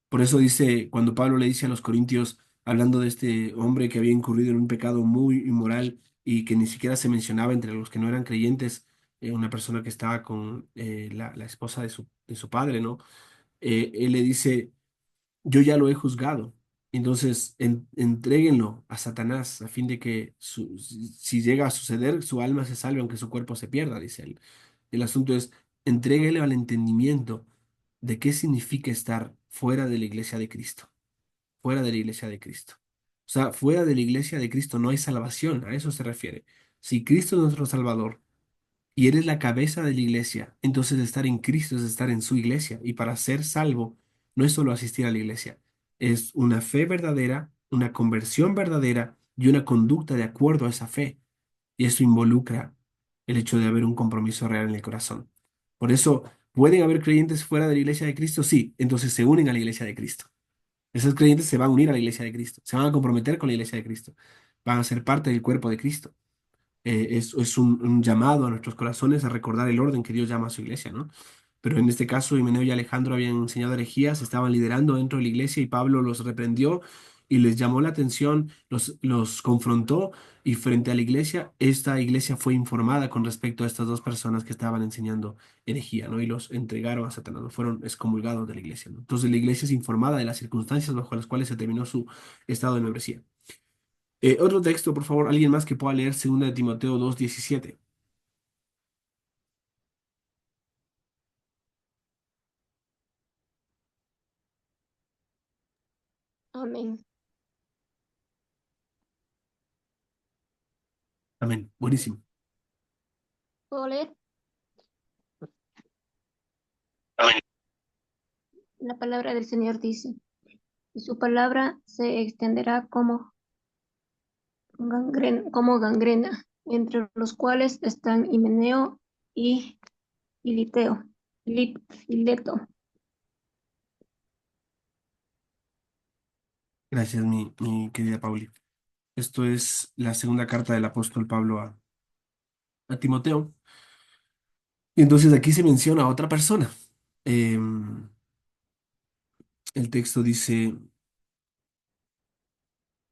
S1: Por eso dice, cuando Pablo le dice a los corintios, hablando de este hombre que había incurrido en un pecado muy inmoral y que ni siquiera se mencionaba entre los que no eran creyentes, una persona que estaba con la esposa de su padre, ¿no? Él le dice, yo ya lo he juzgado. Entonces, entréguenlo a Satanás a fin de que si llega a suceder, su alma se salve aunque su cuerpo se pierda, dice él. El asunto es, entréguele al entendimiento de qué significa estar fuera de la iglesia de Cristo, fuera de la iglesia de Cristo. O sea, fuera de la iglesia de Cristo no hay salvación, a eso se refiere. Si Cristo es nuestro Salvador y eres la cabeza de la iglesia, entonces estar en Cristo es estar en su iglesia. Y para ser salvo no es solo asistir a la iglesia, es una fe verdadera, una conversión verdadera y una conducta de acuerdo a esa fe. Y eso involucra el hecho de haber un compromiso real en el corazón. Por eso, ¿pueden haber creyentes fuera de la iglesia de Cristo? Sí, entonces se unen a la iglesia de Cristo. Esos creyentes se van a unir a la iglesia de Cristo, se van a comprometer con la iglesia de Cristo, van a ser parte del cuerpo de Cristo. Es un llamado a nuestros corazones a recordar el orden que Dios llama a su iglesia, ¿no? Pero en este caso, Himeneo y Alejandro habían enseñado herejías, estaban liderando dentro de la iglesia y Pablo los reprendió y les llamó la atención, los confrontó y frente a la iglesia, esta iglesia fue informada con respecto a estas dos personas que estaban enseñando herejía, ¿no? Y los entregaron a Satanás, ¿no? Fueron excomulgados de la iglesia, ¿no? Entonces la iglesia es informada de las circunstancias bajo las cuales se terminó su estado de membresía. Otro texto, por favor, alguien más que pueda leer 2 Timoteo 2:17.
S4: Amén.
S1: Amén. Buenísimo.
S4: ¿Puedo leer?
S1: Amén.
S4: La palabra del Señor dice, y su palabra se extenderá como gangrena, entre los cuales están Himeneo y Filiteo, Fileto.
S1: Gracias, mi querida Pauli. Esto es la segunda carta del apóstol Pablo a Timoteo. Y entonces aquí se menciona a otra persona. El texto dice,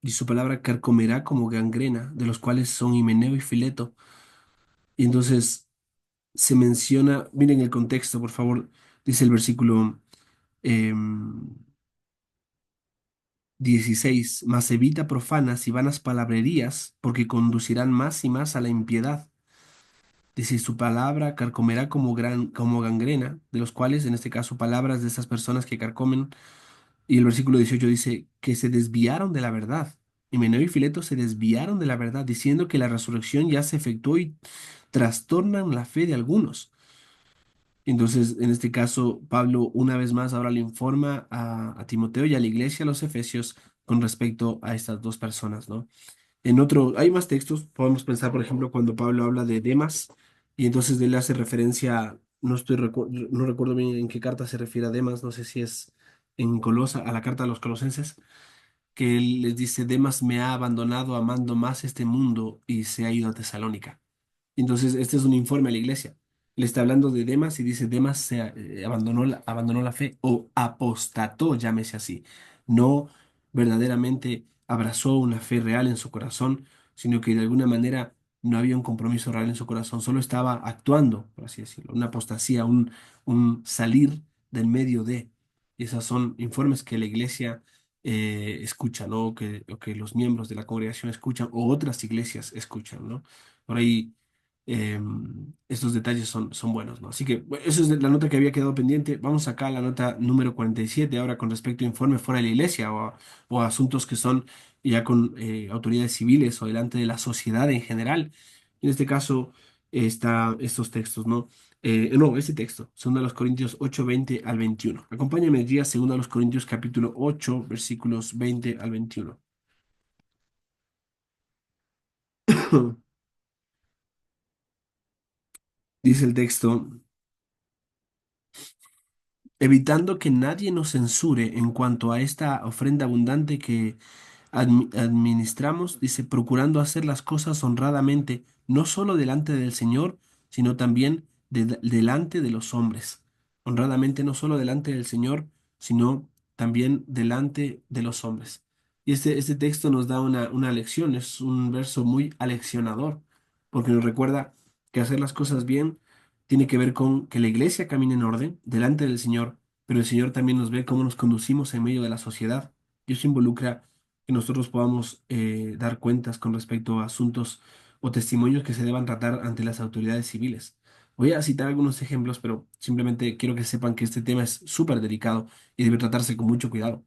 S1: y su palabra carcomerá como gangrena, de los cuales son Himeneo y Fileto. Y entonces se menciona, miren el contexto, por favor, dice el versículo 16, mas evita profanas y vanas palabrerías, porque conducirán más y más a la impiedad. Dice, su palabra carcomerá como gangrena, de los cuales, en este caso, palabras de esas personas que carcomen. Y el versículo 18 dice que se desviaron de la verdad. Himeneo y Fileto se desviaron de la verdad, diciendo que la resurrección ya se efectuó y trastornan la fe de algunos. Entonces, en este caso, Pablo una vez más ahora le informa a Timoteo y a la iglesia, a los Efesios, con respecto a estas dos personas, ¿no? En otro, hay más textos, podemos pensar, por ejemplo, cuando Pablo habla de Demas, y entonces él hace referencia, no recuerdo bien en qué carta se refiere a Demas, no sé si es en a la carta a los Colosenses, que él les dice, Demas me ha abandonado amando más este mundo y se ha ido a Tesalónica. Entonces, este es un informe a la iglesia. Le está hablando de Demas y dice, Demas abandonó la fe o apostató, llámese así. No verdaderamente abrazó una fe real en su corazón, sino que de alguna manera no había un compromiso real en su corazón, solo estaba actuando, por así decirlo, una apostasía, un salir del medio de. Y esos son informes que la iglesia escucha, ¿no? O que los miembros de la congregación escuchan, o otras iglesias escuchan, ¿no? Por ahí estos detalles son buenos, ¿no? Así que bueno, eso es la nota que había quedado pendiente. Vamos acá a la nota número 47 ahora con respecto a informes fuera de la iglesia o a asuntos que son ya con autoridades civiles o delante de la sociedad en general. En este caso está estos textos, ¿no? No, este texto, 2 Corintios 8 20 al 21. Acompáñame allí a 2 Corintios capítulo 8 versículos 20 al 21. Dice el texto, evitando que nadie nos censure en cuanto a esta ofrenda abundante que administramos, dice, procurando hacer las cosas honradamente, no solo delante del Señor, sino también delante de los hombres. Honradamente, no solo delante del Señor, sino también delante de los hombres. Y este texto nos da una lección, es un verso muy aleccionador, porque nos recuerda que hacer las cosas bien tiene que ver con que la iglesia camine en orden delante del Señor, pero el Señor también nos ve cómo nos conducimos en medio de la sociedad. Y eso involucra que nosotros podamos dar cuentas con respecto a asuntos o testimonios que se deban tratar ante las autoridades civiles. Voy a citar algunos ejemplos, pero simplemente quiero que sepan que este tema es súper delicado y debe tratarse con mucho cuidado.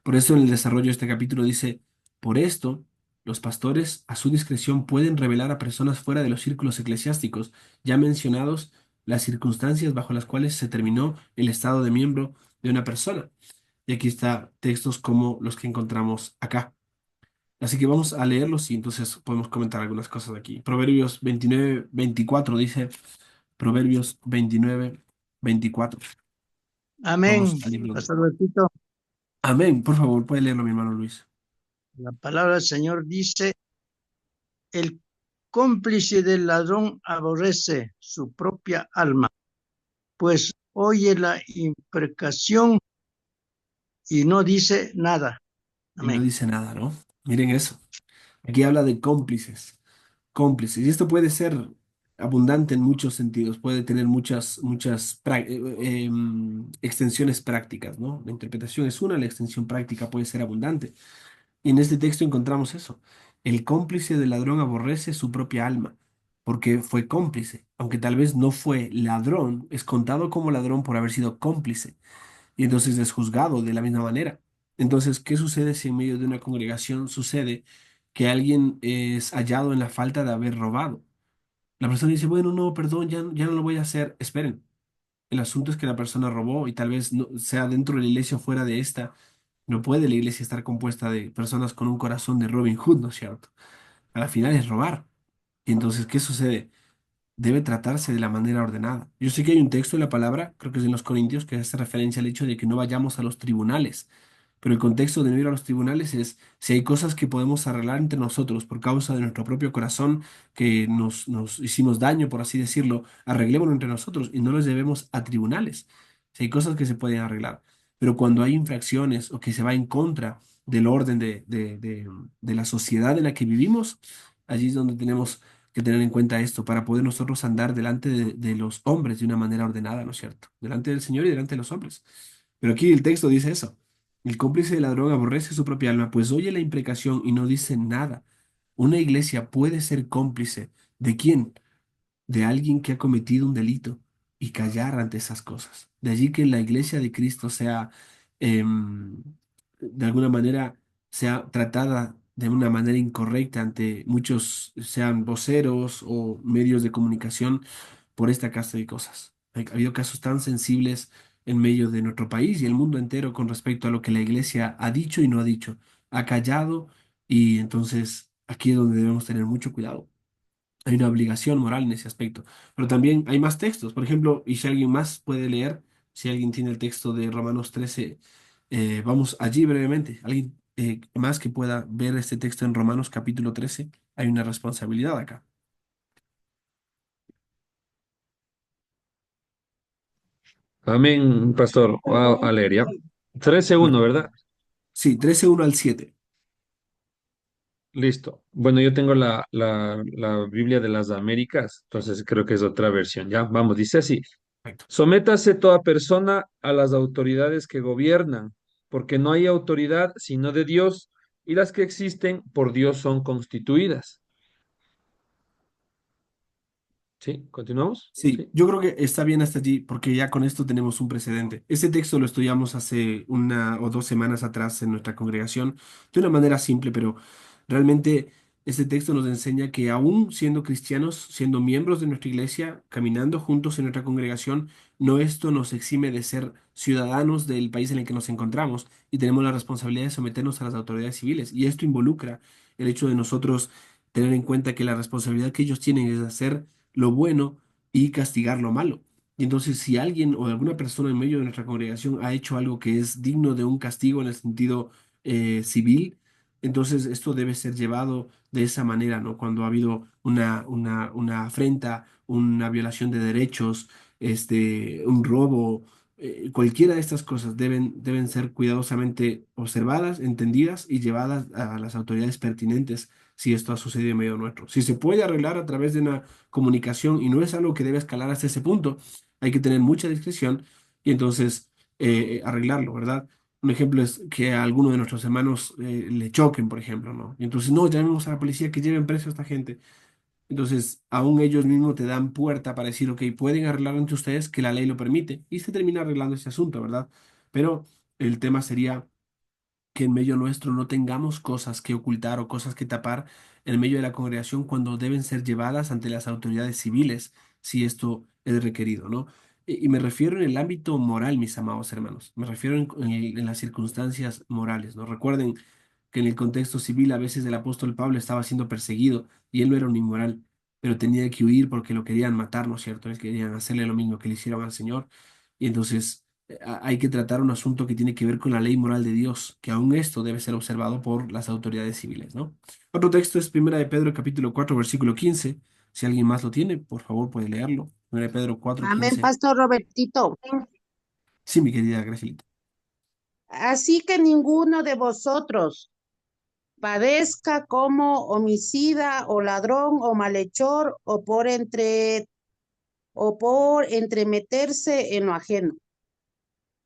S1: Por eso en el desarrollo de este capítulo dice, por esto, los pastores a su discreción pueden revelar a personas fuera de los círculos eclesiásticos ya mencionados las circunstancias bajo las cuales se terminó el estado de miembro de una persona. Y aquí está textos como los que encontramos acá. Así que vamos a leerlos y entonces podemos comentar algunas cosas aquí. Proverbios 29-24 dice, Proverbios 29-24. Vamos
S5: Amén.
S1: a leerlo.
S5: Pastor Betito,
S1: Amén. Por favor, puede leerlo mi hermano Luis.
S5: la palabra del Señor dice, el cómplice del ladrón aborrece su propia alma, pues oye la imprecación y no dice nada.
S1: Y no
S5: Amén.
S1: dice nada, ¿no? Miren eso. Aquí habla de cómplices, cómplices. Y esto puede ser abundante en muchos sentidos, puede tener muchas extensiones prácticas, ¿no? La interpretación es una, la extensión práctica puede ser abundante. Y en este texto encontramos eso. El cómplice del ladrón aborrece su propia alma, porque fue cómplice. Aunque tal vez no fue ladrón, es contado como ladrón por haber sido cómplice y entonces es juzgado de la misma manera. Entonces, ¿qué sucede si en medio de una congregación sucede que alguien es hallado en la falta de haber robado? La persona dice, bueno, no, perdón, ya no lo voy a hacer. Esperen, el asunto es que la persona robó y tal vez no, sea dentro de la iglesia o fuera de esta. No puede la iglesia estar compuesta de personas con un corazón de Robin Hood, ¿no es cierto? A la final es robar. Y entonces, ¿qué sucede? Debe tratarse de la manera ordenada. Yo sé que hay un texto en la palabra, creo que es en los Corintios, que hace referencia al hecho de que no vayamos a los tribunales. Pero el contexto de no ir a los tribunales es si hay cosas que podemos arreglar entre nosotros por causa de nuestro propio corazón, que nos hicimos daño, por así decirlo, arreglémoslo entre nosotros y no los llevemos a tribunales. Si hay cosas que se pueden arreglar. Pero cuando hay infracciones o que se va en contra del orden de la sociedad en la que vivimos, allí es donde tenemos que tener en cuenta esto para poder nosotros andar delante de los hombres de una manera ordenada, ¿no es cierto? Delante del Señor y delante de los hombres. Pero aquí el texto dice eso. El cómplice del ladrón aborrece su propia alma, pues oye la imprecación y no dice nada. Una iglesia puede ser cómplice. ¿De quién? De alguien que ha cometido un delito y callar ante esas cosas. De allí que la iglesia de Cristo sea, de alguna manera, sea tratada de una manera incorrecta ante muchos, sean voceros o medios de comunicación, por esta clase de cosas. Ha habido casos tan sensibles en medio de nuestro país y el mundo entero con respecto a lo que la iglesia ha dicho y no ha dicho, ha callado y entonces aquí es donde debemos tener mucho cuidado. Hay una obligación moral en ese aspecto. Pero también hay más textos. Por ejemplo, y si alguien más puede leer, si alguien tiene el texto de Romanos 13, vamos allí brevemente. Alguien más que pueda ver este texto en Romanos capítulo 13, hay una responsabilidad acá.
S6: Amén, pastor. Wow, Aleria. 13:1, ¿verdad?
S1: Sí, 13:1 al 7.
S6: Listo. Bueno, yo tengo la Biblia de las Américas, entonces creo que es otra versión. Ya, vamos, dice así.
S1: Perfecto.
S6: Sométase toda persona a las autoridades que gobiernan, porque no hay autoridad sino de Dios, y las que existen por Dios son constituidas. ¿Sí? ¿Continuamos?
S1: Sí,
S6: Sí.
S1: yo creo que está bien hasta allí porque ya con esto tenemos un precedente. Ese texto lo estudiamos hace 1 o 2 semanas atrás en nuestra congregación de una manera simple, pero realmente este texto nos enseña que aún siendo cristianos, siendo miembros de nuestra iglesia, caminando juntos en nuestra congregación, no esto nos exime de ser ciudadanos del país en el que nos encontramos y tenemos la responsabilidad de someternos a las autoridades civiles. Y esto involucra el hecho de nosotros tener en cuenta que la responsabilidad que ellos tienen es hacer lo bueno y castigar lo malo. Y entonces, si alguien o alguna persona en medio de nuestra congregación ha hecho algo que es digno de un castigo en el sentido civil, entonces esto debe ser llevado de esa manera, ¿no? Cuando ha habido una afrenta, una violación de derechos, un robo, cualquiera de estas cosas deben ser cuidadosamente observadas, entendidas y llevadas a las autoridades pertinentes si esto ha sucedido en medio nuestro. Si se puede arreglar a través de una comunicación y no es algo que debe escalar hasta ese punto, hay que tener mucha discreción y entonces arreglarlo, ¿verdad? Un ejemplo es que a alguno de nuestros hermanos le choquen, por ejemplo, ¿no? Y entonces, no, llamemos a la policía que lleven preso a esta gente. Entonces, aún ellos mismos te dan puerta para decir, ok, pueden arreglar entre ustedes que la ley lo permite. Y se termina arreglando ese asunto, ¿verdad? Pero el tema sería que en medio nuestro no tengamos cosas que ocultar o cosas que tapar en medio de la congregación cuando deben ser llevadas ante las autoridades civiles, si esto es requerido, ¿no? Y me refiero en el ámbito moral, mis amados hermanos. Me refiero en las circunstancias morales, ¿no? Recuerden que en el contexto civil a veces el apóstol Pablo estaba siendo perseguido y él no era un inmoral, pero tenía que huir porque lo querían matar, ¿no es cierto? Él querían hacerle lo mismo que le hicieron al Señor. Y entonces hay que tratar un asunto que tiene que ver con la ley moral de Dios, que aún esto debe ser observado por las autoridades civiles, ¿no? Otro texto es Primera de Pedro, capítulo 4 versículo 15. Si alguien más lo tiene, por favor puede leerlo. Primera de Pedro 4
S7: Amén,
S1: 15.
S7: Pastor Robertito.
S1: Sí, mi querida Gracielita.
S7: Así que ninguno de vosotros padezca como homicida o ladrón o malhechor o por entremeterse en lo ajeno.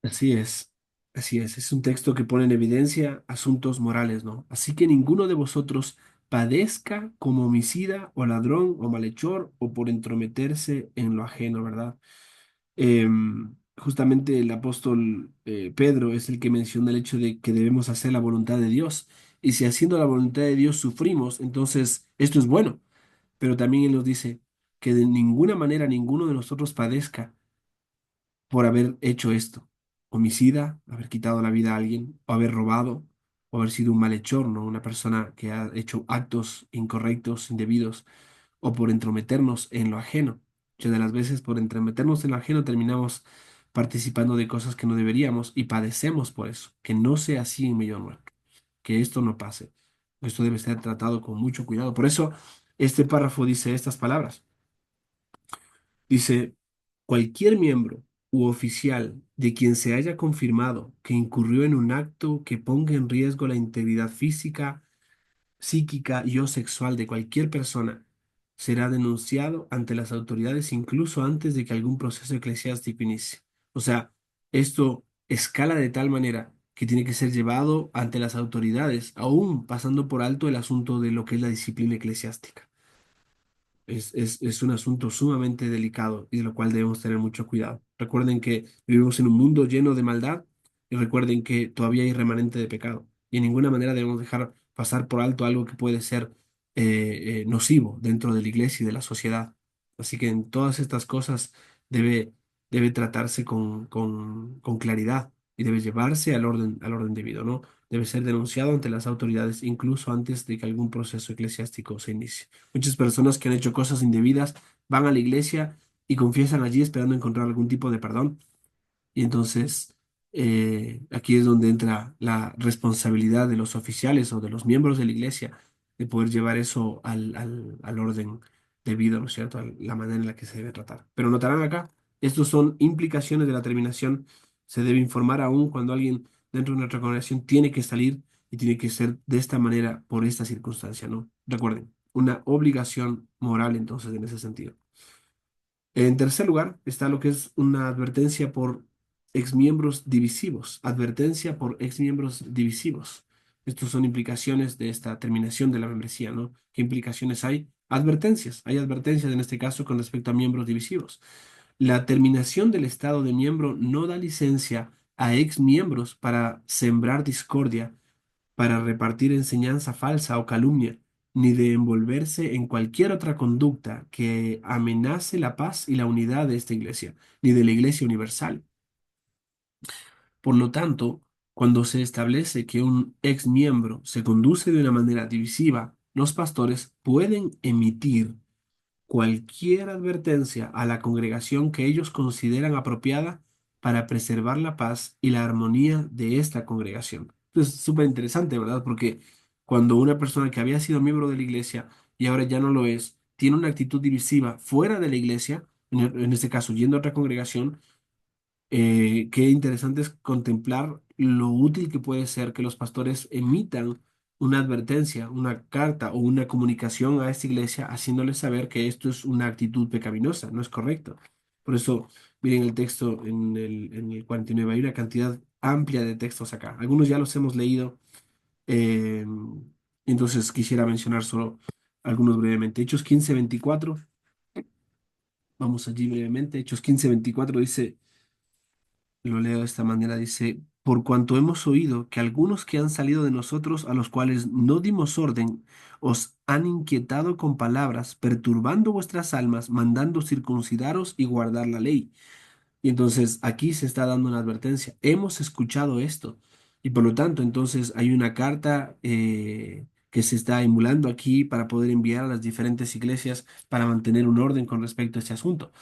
S1: Así es, así es. Es un texto que pone en evidencia asuntos morales, ¿no? Así que ninguno de vosotros padezca como homicida o ladrón o malhechor o por entrometerse en lo ajeno, ¿verdad? Justamente el apóstol Pedro es el que menciona el hecho de que debemos hacer la voluntad de Dios. Y si haciendo la voluntad de Dios sufrimos, entonces esto es bueno. Pero también Él nos dice que de ninguna manera ninguno de nosotros padezca por haber hecho esto. Homicida, haber quitado la vida a alguien, o haber robado, o haber sido un malhechor, ¿no? Una persona que ha hecho actos incorrectos, indebidos, o por entrometernos en lo ajeno. Muchas de las veces por entrometernos en lo ajeno terminamos participando de cosas que no deberíamos y padecemos por eso. Que no sea así en medio nuestro. Que esto no pase. Esto debe ser tratado con mucho cuidado. Por eso este párrafo dice estas palabras. Dice, cualquier miembro u oficial de quien se haya confirmado que incurrió en un acto que ponga en riesgo la integridad física, psíquica y o sexual de cualquier persona será denunciado ante las autoridades incluso antes de que algún proceso eclesiástico inicie. O sea, esto escala de tal manera que tiene que ser llevado ante las autoridades, aún pasando por alto el asunto de lo que es la disciplina eclesiástica. Es un asunto sumamente delicado y de lo cual debemos tener mucho cuidado. Recuerden que vivimos en un mundo lleno de maldad y recuerden que todavía hay remanente de pecado. Y en ninguna manera debemos dejar pasar por alto algo que puede ser nocivo dentro de la iglesia y de la sociedad. Así que en todas estas cosas debe, debe tratarse con claridad y debe llevarse al orden debido, ¿no? Debe ser denunciado ante las autoridades incluso antes de que algún proceso eclesiástico se inicie. Muchas personas que han hecho cosas indebidas van a la iglesia y confiesan allí esperando encontrar algún tipo de perdón. Y entonces aquí es donde entra la responsabilidad de los oficiales o de los miembros de la iglesia de poder llevar eso al orden debido, ¿no es cierto? A la manera en la que se debe tratar. Pero notarán acá, estos son implicaciones de la terminación. Se debe informar aún cuando alguien dentro de nuestra congregación tiene que salir y tiene que ser de esta manera por esta circunstancia, ¿no? Recuerden, una obligación moral entonces en ese sentido. En tercer lugar está lo que es una advertencia por exmiembros divisivos. Advertencia por exmiembros divisivos. Estas son implicaciones de esta terminación de la membresía, ¿no? ¿Qué implicaciones hay? Advertencias. Hay advertencias en este caso con respecto a miembros divisivos. La terminación del estado de miembro no da licencia a exmiembros para sembrar discordia, para repartir enseñanza falsa o calumnia, ni de envolverse en cualquier otra conducta que amenace la paz y la unidad de esta iglesia, ni de la iglesia universal. Por lo tanto, cuando se establece que un ex miembro se conduce de una manera divisiva, los pastores pueden emitir cualquier advertencia a la congregación que ellos consideran apropiada para preservar la paz y la armonía de esta congregación. Esto es súper interesante, ¿verdad? Porque cuando una persona que había sido miembro de la iglesia y ahora ya no lo es, tiene una actitud divisiva fuera de la iglesia, en este caso yendo a otra congregación, qué interesante es contemplar lo útil que puede ser que los pastores emitan una advertencia, una carta o una comunicación a esta iglesia haciéndoles saber que esto es una actitud pecaminosa, no es correcto. Por eso, miren el texto en el 49, hay una cantidad amplia de textos acá. Algunos ya los hemos leído, eh, entonces quisiera mencionar solo algunos brevemente. Hechos 15:24, vamos allí brevemente. Hechos 15:24 dice, lo leo de esta manera, dice, por cuanto hemos oído que algunos que han salido de nosotros, a los cuales no dimos orden, os han inquietado con palabras, perturbando vuestras almas, mandando circuncidaros y guardar la ley. Y entonces aquí se está dando una advertencia. Hemos escuchado esto y por lo tanto entonces hay una carta que se está emulando aquí para poder enviar a las diferentes iglesias para mantener un orden con respecto a este asunto.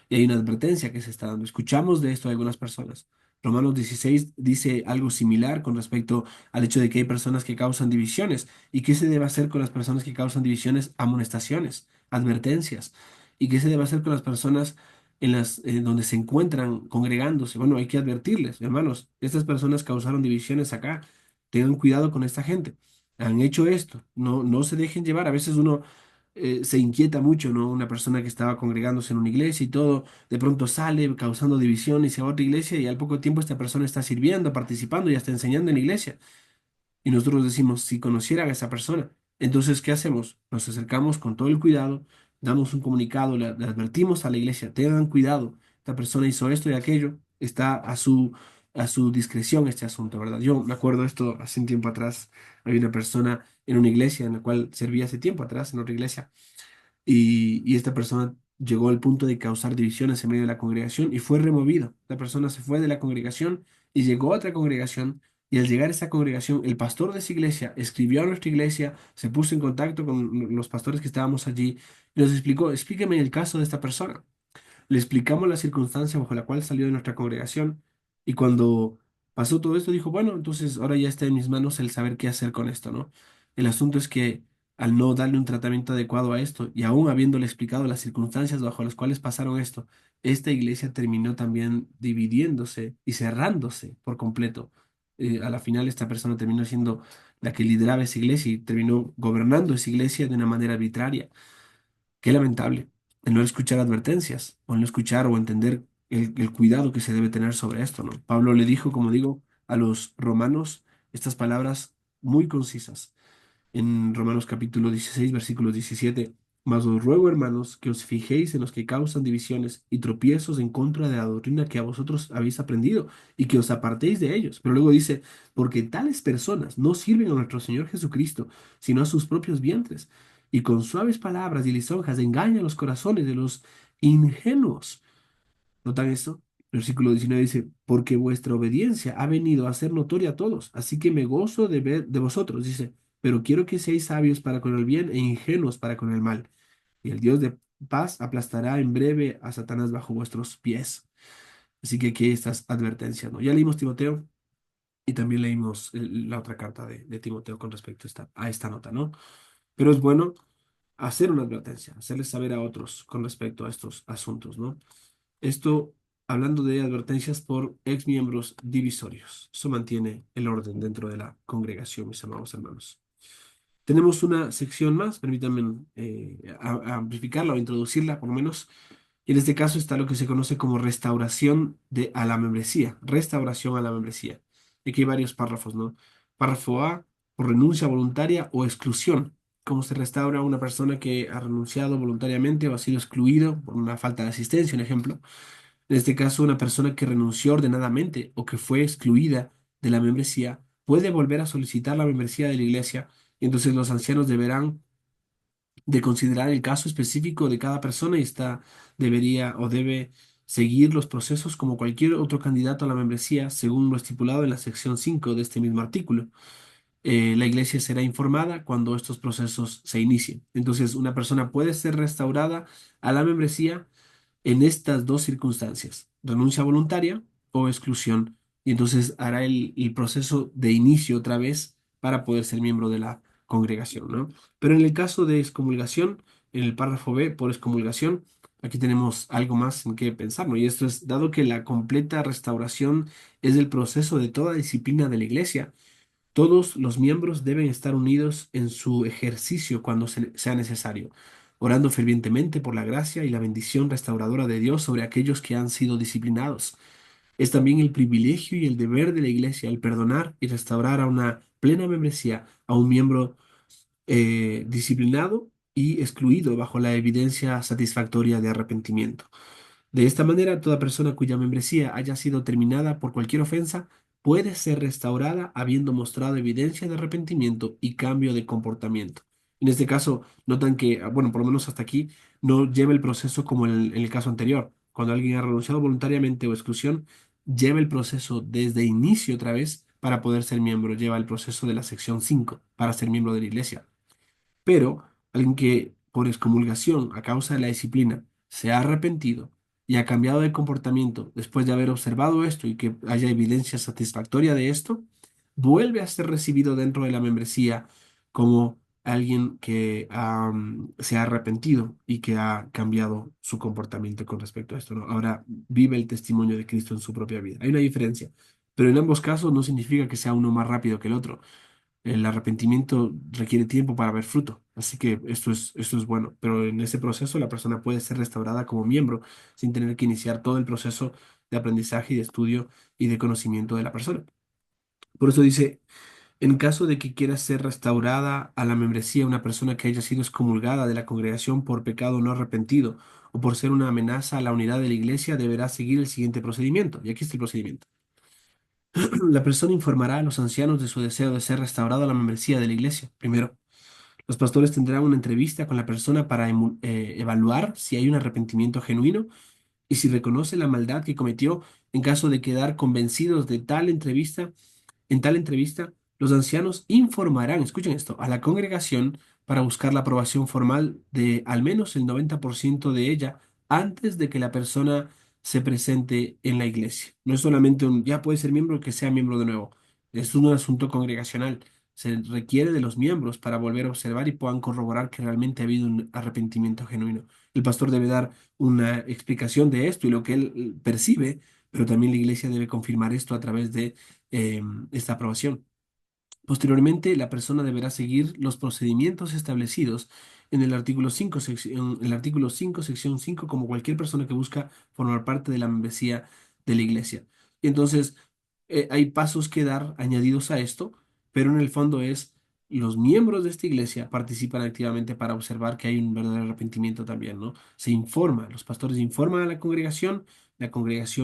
S1: Y hay una advertencia que se está dando. Escuchamos de esto de algunas personas. Romanos 16 dice algo similar con respecto al hecho de que hay personas que causan divisiones. ¿Y qué se debe hacer con las personas que causan divisiones? Amonestaciones, advertencias. ¿Y qué se debe hacer con las personas en las donde se encuentran congregándose? Bueno, hay que advertirles, hermanos, estas personas causaron divisiones acá. Tengan cuidado con esta gente. Han hecho esto. No, no se dejen llevar. A veces uno se inquieta mucho, ¿no? Una persona que estaba congregándose en una iglesia y todo, de pronto sale causando división y se va a otra iglesia y al poco tiempo esta persona está sirviendo, participando y hasta enseñando en la iglesia. Y nosotros decimos, si conocieran a esa persona, entonces, ¿qué hacemos? Nos acercamos con todo el cuidado, damos un comunicado, le advertimos a la iglesia, tengan cuidado, esta persona hizo esto y aquello, está a su discreción este asunto, ¿verdad? Yo me acuerdo esto hace un tiempo atrás, había una persona en una iglesia en la cual servía hace tiempo atrás, en otra iglesia, y esta persona llegó al punto de causar divisiones en medio de la congregación y fue removido. La persona se fue de la congregación y llegó a otra congregación. Y al llegar a esa congregación, el pastor de esa iglesia escribió a nuestra iglesia, se puso en contacto con los pastores que estábamos allí y nos explicó, explíqueme el caso de esta persona. Le explicamos la circunstancia bajo la cual salió de nuestra congregación y cuando pasó todo esto dijo, bueno, entonces ahora ya está en mis manos el saber qué hacer con esto, ¿no? El asunto es que al no darle un tratamiento adecuado a esto y aún habiéndole explicado las circunstancias bajo las cuales pasaron esto, esta iglesia terminó también dividiéndose y cerrándose por completo. A la final esta persona terminó siendo la que lideraba esa iglesia y terminó gobernando esa iglesia de una manera arbitraria. Qué lamentable el no escuchar advertencias, o el no escuchar o entender el cuidado que se debe tener sobre esto, ¿no? Pablo le dijo, como digo, a los romanos estas palabras muy concisas en Romanos capítulo 16, versículo 17. Mas os ruego, hermanos, que os fijéis en los que causan divisiones y tropiezos en contra de la doctrina que a vosotros habéis aprendido y que os apartéis de ellos. Pero luego dice, porque tales personas no sirven a nuestro Señor Jesucristo, sino a sus propios vientres, y con suaves palabras y lisonjas engañan los corazones de los ingenuos. ¿Notan esto? Versículo 19 dice, porque vuestra obediencia ha venido a ser notoria a todos, así que me gozo de ver de vosotros, dice, pero quiero que seáis sabios para con el bien e ingenuos para con el mal. Y el Dios de paz aplastará en breve a Satanás bajo vuestros pies. Así que aquí estas advertencias, ¿no? Ya leímos Timoteo y también leímos la otra carta de Timoteo con respecto a esta nota, ¿no? Pero es bueno hacer una advertencia, hacerles saber a otros con respecto a estos asuntos, ¿no? Esto hablando de advertencias por ex miembros divisorios. Eso mantiene el orden dentro de la congregación, mis amados hermanos. Tenemos una sección más, permítanme amplificarla o introducirla por lo menos. Y en este caso está lo que se conoce como restauración a la membresía, restauración a la membresía. Aquí hay varios párrafos, ¿no? Párrafo A, por renuncia voluntaria o exclusión. ¿Cómo se restaura a una persona que ha renunciado voluntariamente o ha sido excluido por una falta de asistencia, un ejemplo? En este caso, una persona que renunció ordenadamente o que fue excluida de la membresía puede volver a solicitar la membresía de la iglesia y entonces los ancianos deberán de considerar el caso específico de cada persona y debería o debe seguir los procesos como cualquier otro candidato a la membresía según lo estipulado en la sección 5 de este mismo artículo. La iglesia será informada cuando estos procesos se inicien. Entonces, una persona puede ser restaurada a la membresía en estas dos circunstancias, renuncia voluntaria o exclusión, y entonces hará el proceso de inicio otra vez para poder ser miembro de la congregación, ¿no? Pero en el caso de excomulgación, en el párrafo B, por excomulgación, aquí tenemos algo más en qué pensar, ¿no? Y esto es, dado que la completa restauración es el proceso de toda disciplina de la iglesia, todos los miembros deben estar unidos en su ejercicio cuando sea necesario, orando fervientemente por la gracia y la bendición restauradora de Dios sobre aquellos que han sido disciplinados. Es también el privilegio y el deber de la iglesia el perdonar y restaurar a una plena membresía a un miembro disciplinado y excluido bajo la evidencia satisfactoria de arrepentimiento. De esta manera, toda persona cuya membresía haya sido terminada por cualquier ofensa puede ser restaurada habiendo mostrado evidencia de arrepentimiento y cambio de comportamiento. En este caso, notan que, bueno, por lo menos hasta aquí, no lleva el proceso como en el caso anterior. Cuando alguien ha renunciado voluntariamente o exclusión, lleva el proceso desde inicio otra vez para poder ser miembro. Lleva el proceso de la sección 5 para ser miembro de la iglesia. Pero alguien que por excomulgación a causa de la disciplina se ha arrepentido y ha cambiado de comportamiento después de haber observado esto y que haya evidencia satisfactoria de esto, vuelve a ser recibido dentro de la membresía como alguien que se ha arrepentido y que ha cambiado su comportamiento con respecto a esto, ¿no? Ahora vive el testimonio de Cristo en su propia vida. Hay una diferencia, pero en ambos casos no significa que sea uno más rápido que el otro. El arrepentimiento requiere tiempo para ver fruto, así que esto es bueno, pero en ese proceso la persona puede ser restaurada como miembro sin tener que iniciar todo el proceso de aprendizaje y de estudio y de conocimiento de la persona. Por eso dice, en caso de que quiera ser restaurada a la membresía una persona que haya sido excomulgada de la congregación por pecado no arrepentido o por ser una amenaza a la unidad de la iglesia, deberá seguir el siguiente procedimiento. Y aquí está el procedimiento. La persona informará a los ancianos de su deseo de ser restaurado a la membresía de la iglesia. Primero, los pastores tendrán una entrevista con la persona para evaluar si hay un arrepentimiento genuino y si reconoce la maldad que cometió. En caso de quedar convencidos de tal entrevista, en tal entrevista, los ancianos informarán, escuchen esto, a la congregación para buscar la aprobación formal de al menos el 90% de ella antes de que la persona se presente en la iglesia. No es solamente un, ya puede ser miembro que sea miembro de nuevo. Es un asunto congregacional. Se requiere de los miembros para volver a observar y puedan corroborar que realmente ha habido un arrepentimiento genuino. El pastor debe dar una explicación de esto y lo que él percibe, pero también la iglesia debe confirmar esto a través de esta aprobación. Posteriormente, la persona deberá seguir los procedimientos establecidos en el artículo 5, sección 5, como cualquier persona que busca formar parte de la membresía de la iglesia. Y entonces, hay pasos que dar añadidos a esto, pero en el fondo es los miembros de esta iglesia participan activamente para observar que hay un verdadero arrepentimiento también, ¿no? Se informa, los pastores informan a la congregación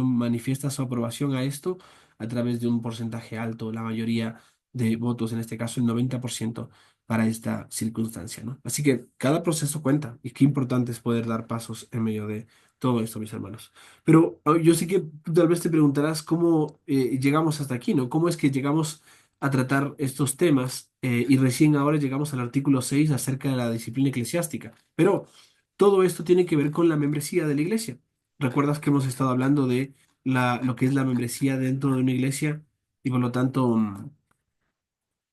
S1: manifiesta su aprobación a esto a través de un porcentaje alto, la mayoría de votos, en este caso el 90% para esta circunstancia, ¿no? Así que cada proceso cuenta y qué importante es poder dar pasos en medio de todo esto, mis hermanos. Pero yo sé que tú tal vez te preguntarás cómo llegamos hasta aquí, ¿no? ¿Cómo es que llegamos a tratar estos temas y recién ahora llegamos al artículo 6 acerca de la disciplina eclesiástica? Pero todo esto tiene que ver con la membresía de la iglesia. ¿Recuerdas que hemos estado hablando de lo que es la membresía dentro de una iglesia y por lo tanto...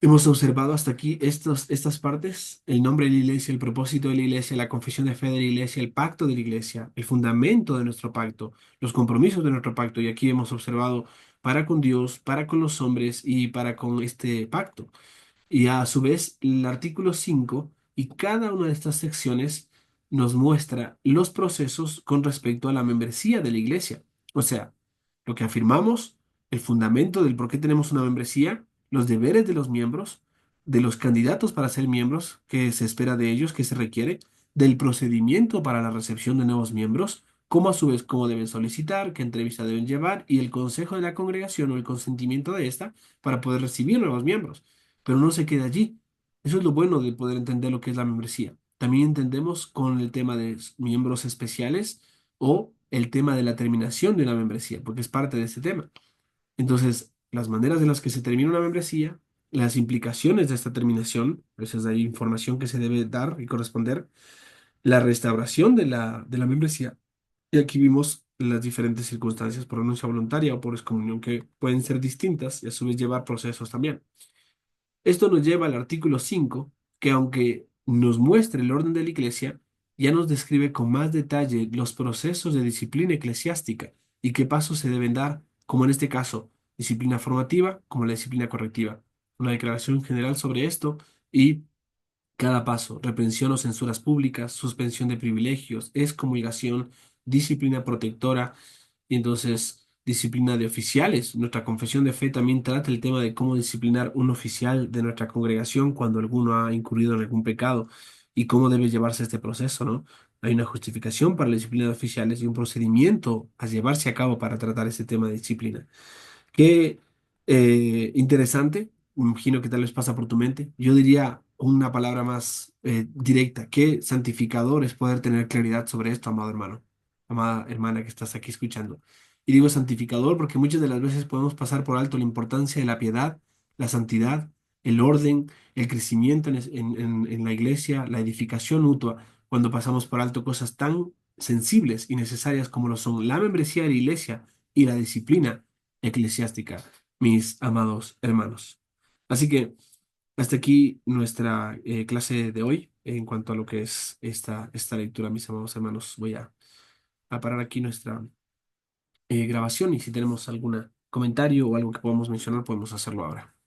S1: hemos observado hasta aquí estas partes, el nombre de la iglesia, el propósito de la iglesia, la confesión de fe de la iglesia, el pacto de la iglesia, el fundamento de nuestro pacto, los compromisos de nuestro pacto. Y aquí hemos observado para con Dios, para con los hombres y para con este pacto. Y a su vez, el artículo 5 y cada una de estas secciones nos muestra los procesos con respecto a la membresía de la iglesia. O sea, lo que afirmamos, el fundamento del por qué tenemos una membresía, los deberes de los miembros, de los candidatos para ser miembros, que se espera de ellos, que se requiere, del procedimiento para la recepción de nuevos miembros, cómo a su vez cómo deben solicitar, qué entrevista deben llevar y el consejo de la congregación o el consentimiento de esta para poder recibir nuevos miembros, pero no se queda allí. Eso es lo bueno de poder entender lo que es la membresía. También entendemos con el tema de miembros especiales o el tema de la terminación de una membresía, porque es parte de este tema. Entonces, las maneras en las que se termina una membresía, las implicaciones de esta terminación, esa es la información que se debe dar y corresponder, la restauración de la membresía. Y aquí vimos las diferentes circunstancias por renuncia voluntaria o por excomunión que pueden ser distintas y a su vez llevar procesos también. Esto nos lleva al artículo 5, que aunque nos muestre el orden de la iglesia, ya nos describe con más detalle los procesos de disciplina eclesiástica y qué pasos se deben dar, como en este caso, disciplina formativa como la disciplina correctiva. Una declaración general sobre esto y cada paso, reprensión o censuras públicas, suspensión de privilegios, excomulgación, disciplina protectora. Y entonces disciplina de oficiales. Nuestra confesión de fe también trata el tema de cómo disciplinar un oficial de nuestra congregación cuando alguno ha incurrido en algún pecado y cómo debe llevarse este proceso, ¿no? Hay una justificación para la disciplina de oficiales y un procedimiento a llevarse a cabo para tratar este tema de disciplina. Qué interesante, me imagino que tal vez pasa por tu mente. Yo diría una palabra más directa. Qué santificador es poder tener claridad sobre esto, amado hermano, amada hermana que estás aquí escuchando. Y digo santificador porque muchas de las veces podemos pasar por alto la importancia de la piedad, la santidad, el orden, el crecimiento en la iglesia, la edificación mutua, cuando pasamos por alto cosas tan sensibles y necesarias como lo son la membresía de la iglesia y la disciplina eclesiástica, mis amados hermanos. Así que hasta aquí nuestra clase de hoy en cuanto a lo que es esta lectura, mis amados hermanos. Voy a parar aquí nuestra grabación y si tenemos algún comentario o algo que podamos mencionar, podemos hacerlo ahora.